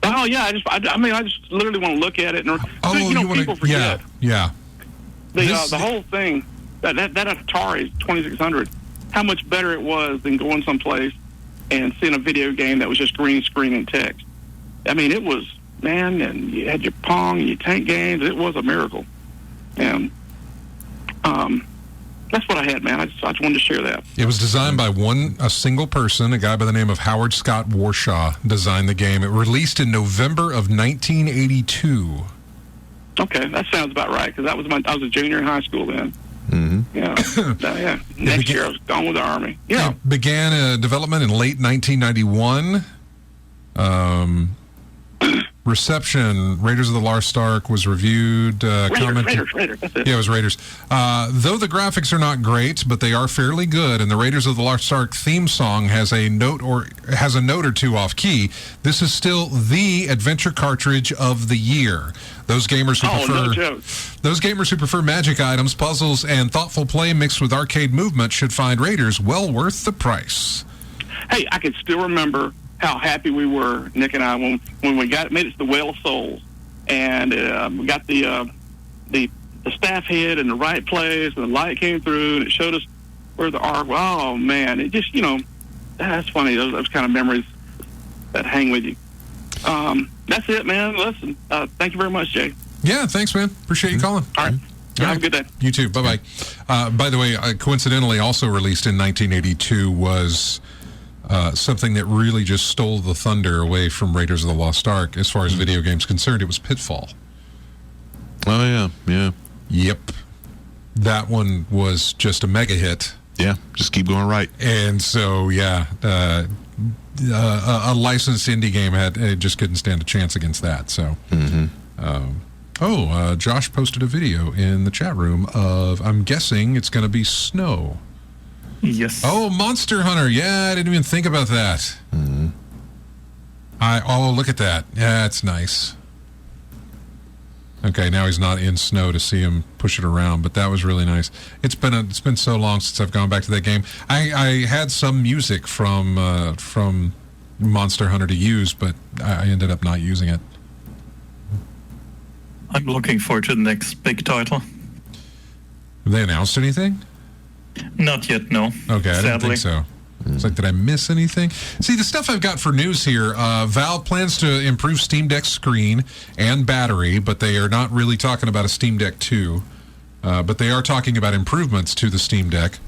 Oh yeah, I just literally want to look at it. And you people forget. Yeah. The whole thing that Atari 2600, how much better it was than going someplace and seeing a video game that was just green screen and text. I mean, it was, man, and you had your Pong and your tank games. It was a miracle. And that's what I had, man. I just wanted to share that. It was designed by a single person, a guy by the name of Howard Scott Warshaw designed the game. It released in November of 1982. Okay, that sounds about right, because I was a junior in high school then. Mm-hmm. Yeah. Next year I was gone with the Army. Yeah. It began development in late 1991. Reception, Raiders of the Lost Ark was reviewed. Raiders, that's it. Yeah, it was Raiders. Though the graphics are not great, but they are fairly good, and the Raiders of the Lost Ark theme song has a note or two off key. This is still the adventure cartridge of the year. Those gamers who prefer magic items, puzzles, and thoughtful play mixed with arcade movement should find Raiders well worth the price. Hey, I can still remember how happy we were, Nick and I, when we made it to the Well of Souls, and we got the staff head in the right place, and the light came through, and it showed us where the ark. Oh man, it just that's funny. Those kind of memories that hang with you. That's it, man. Listen, thank you very much, Jay. Yeah, thanks, man. Appreciate you calling. All right. Yeah, have a good day. You too. Bye-bye. By the way, coincidentally, also released in 1982 was something that really just stole the thunder away from Raiders of the Lost Ark as far as video games concerned. It was Pitfall. Oh, yeah. Yep. That one was just a mega hit. Yeah, just keep going right. And so, a licensed indie game just couldn't stand a chance against that. So, Josh posted a video in the chat room of, I'm guessing it's going to be snow. Yes. Oh, Monster Hunter. Yeah, I didn't even think about that. Look at that. Yeah, that's nice. Okay, now he's not in snow to see him push it around, but that was really nice. It's been so long since I've gone back to that game. I had some music from Monster Hunter to use, but I ended up not using it. I'm looking forward to the next big title. Have they announced anything? Not yet, no. Okay, I didn't Sadly. think so. It's like, did I miss anything? See, the stuff I've got for news here, Valve plans to improve Steam Deck's screen and battery, but they are not really talking about a Steam Deck 2. But they are talking about improvements to the Steam Deck.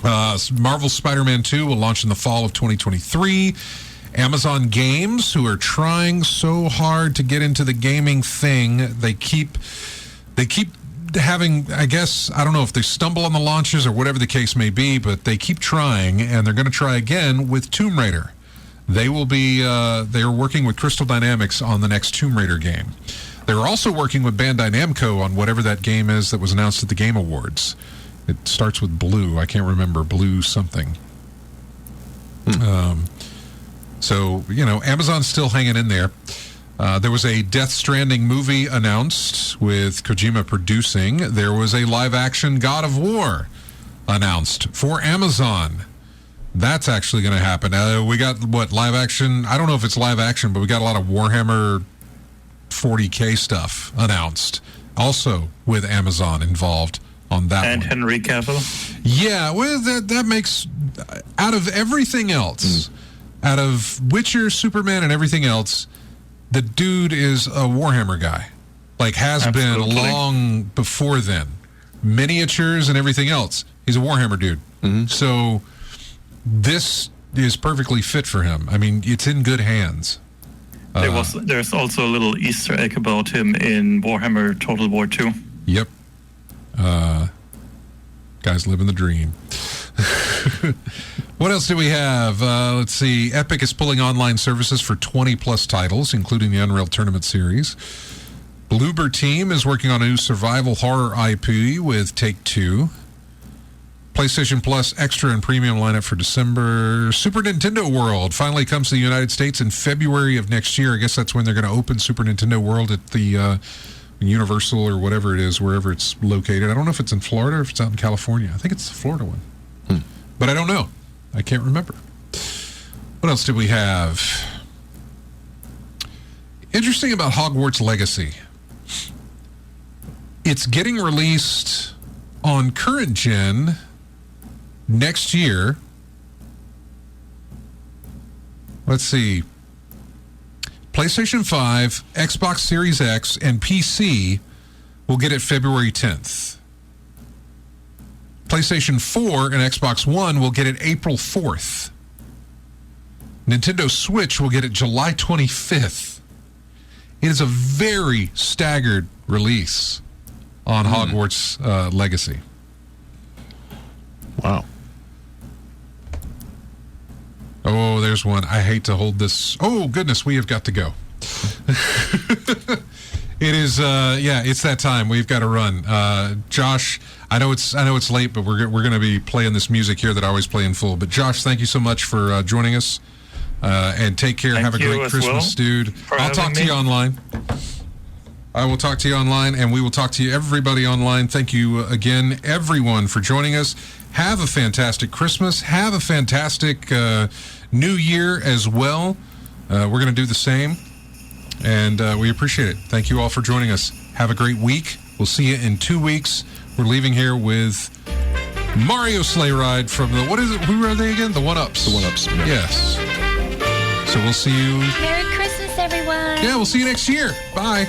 Marvel's Spider-Man 2 will launch in the fall of 2023. Amazon Games, who are trying so hard to get into the gaming thing, they keep having, I guess, I don't know if they stumble on the launches or whatever the case may be, but they keep trying, and they're going to try again with Tomb Raider. They will be, they are working with Crystal Dynamics on the next Tomb Raider game. They're also working with Bandai Namco on whatever that game is that was announced at the Game Awards. It starts with Blue. I can't remember. Blue something. So, Amazon's still hanging in there. There was a Death Stranding movie announced with Kojima producing. There was a live-action God of War announced for Amazon. That's actually going to happen. We got, live-action? I don't know if it's live-action, but we got a lot of Warhammer 40K stuff announced. Also with Amazon involved on that And one. Henry Cavill. Yeah, well, that makes, out of everything else, out of Witcher, Superman, and everything else, the dude is a Warhammer guy. Like, has Absolutely. been long before then. Miniatures and everything else. He's a Warhammer dude. So this is perfectly fit for him. I mean, it's in good hands. There's also a little Easter egg about him in Warhammer Total War 2. Yep. Guys living the dream. What else do we have? Let's see. Epic is pulling online services for 20-plus titles, including the Unreal Tournament series. Bloober Team is working on a new survival horror IP with Take-Two. PlayStation Plus Extra and Premium lineup for December. Super Nintendo World finally comes to the United States in February of next year. I guess that's when they're going to open Super Nintendo World at the Universal or whatever it is, wherever it's located. I don't know if it's in Florida or if it's out in California. I think it's the Florida one. But I don't know. I can't remember. What else did we have? Interesting about Hogwarts Legacy. It's getting released on current gen next year. Let's see. PlayStation 5, Xbox Series X, and PC will get it February 10th. PlayStation 4 and Xbox One will get it April 4th. Nintendo Switch will get it July 25th. It is a very staggered release on Hogwarts Legacy. Wow. Oh, there's one. I hate to hold this. Oh, goodness, we have got to go. It is, it's that time. We've got to run. Josh, I know it's late, but we're going to be playing this music here that I always play in full. But Josh, thank you so much for joining us. And take care. Thank Have a you great as Christmas, well dude. for I'll talk having to me. you online. I will talk to you online, and we will talk to you, everybody online. Thank you again, everyone, for joining us. Have a fantastic Christmas. Have a fantastic New Year as well. We're going to do the same, and we appreciate it. Thank you all for joining us. Have a great week. We'll see you in 2 weeks. We're leaving here with Mario Sleigh Ride from the, what is it? Who are they again? The One-Ups. The One-Ups. Yeah. Yes. So we'll see you. Merry Christmas, everyone. Yeah, we'll see you next year. Bye.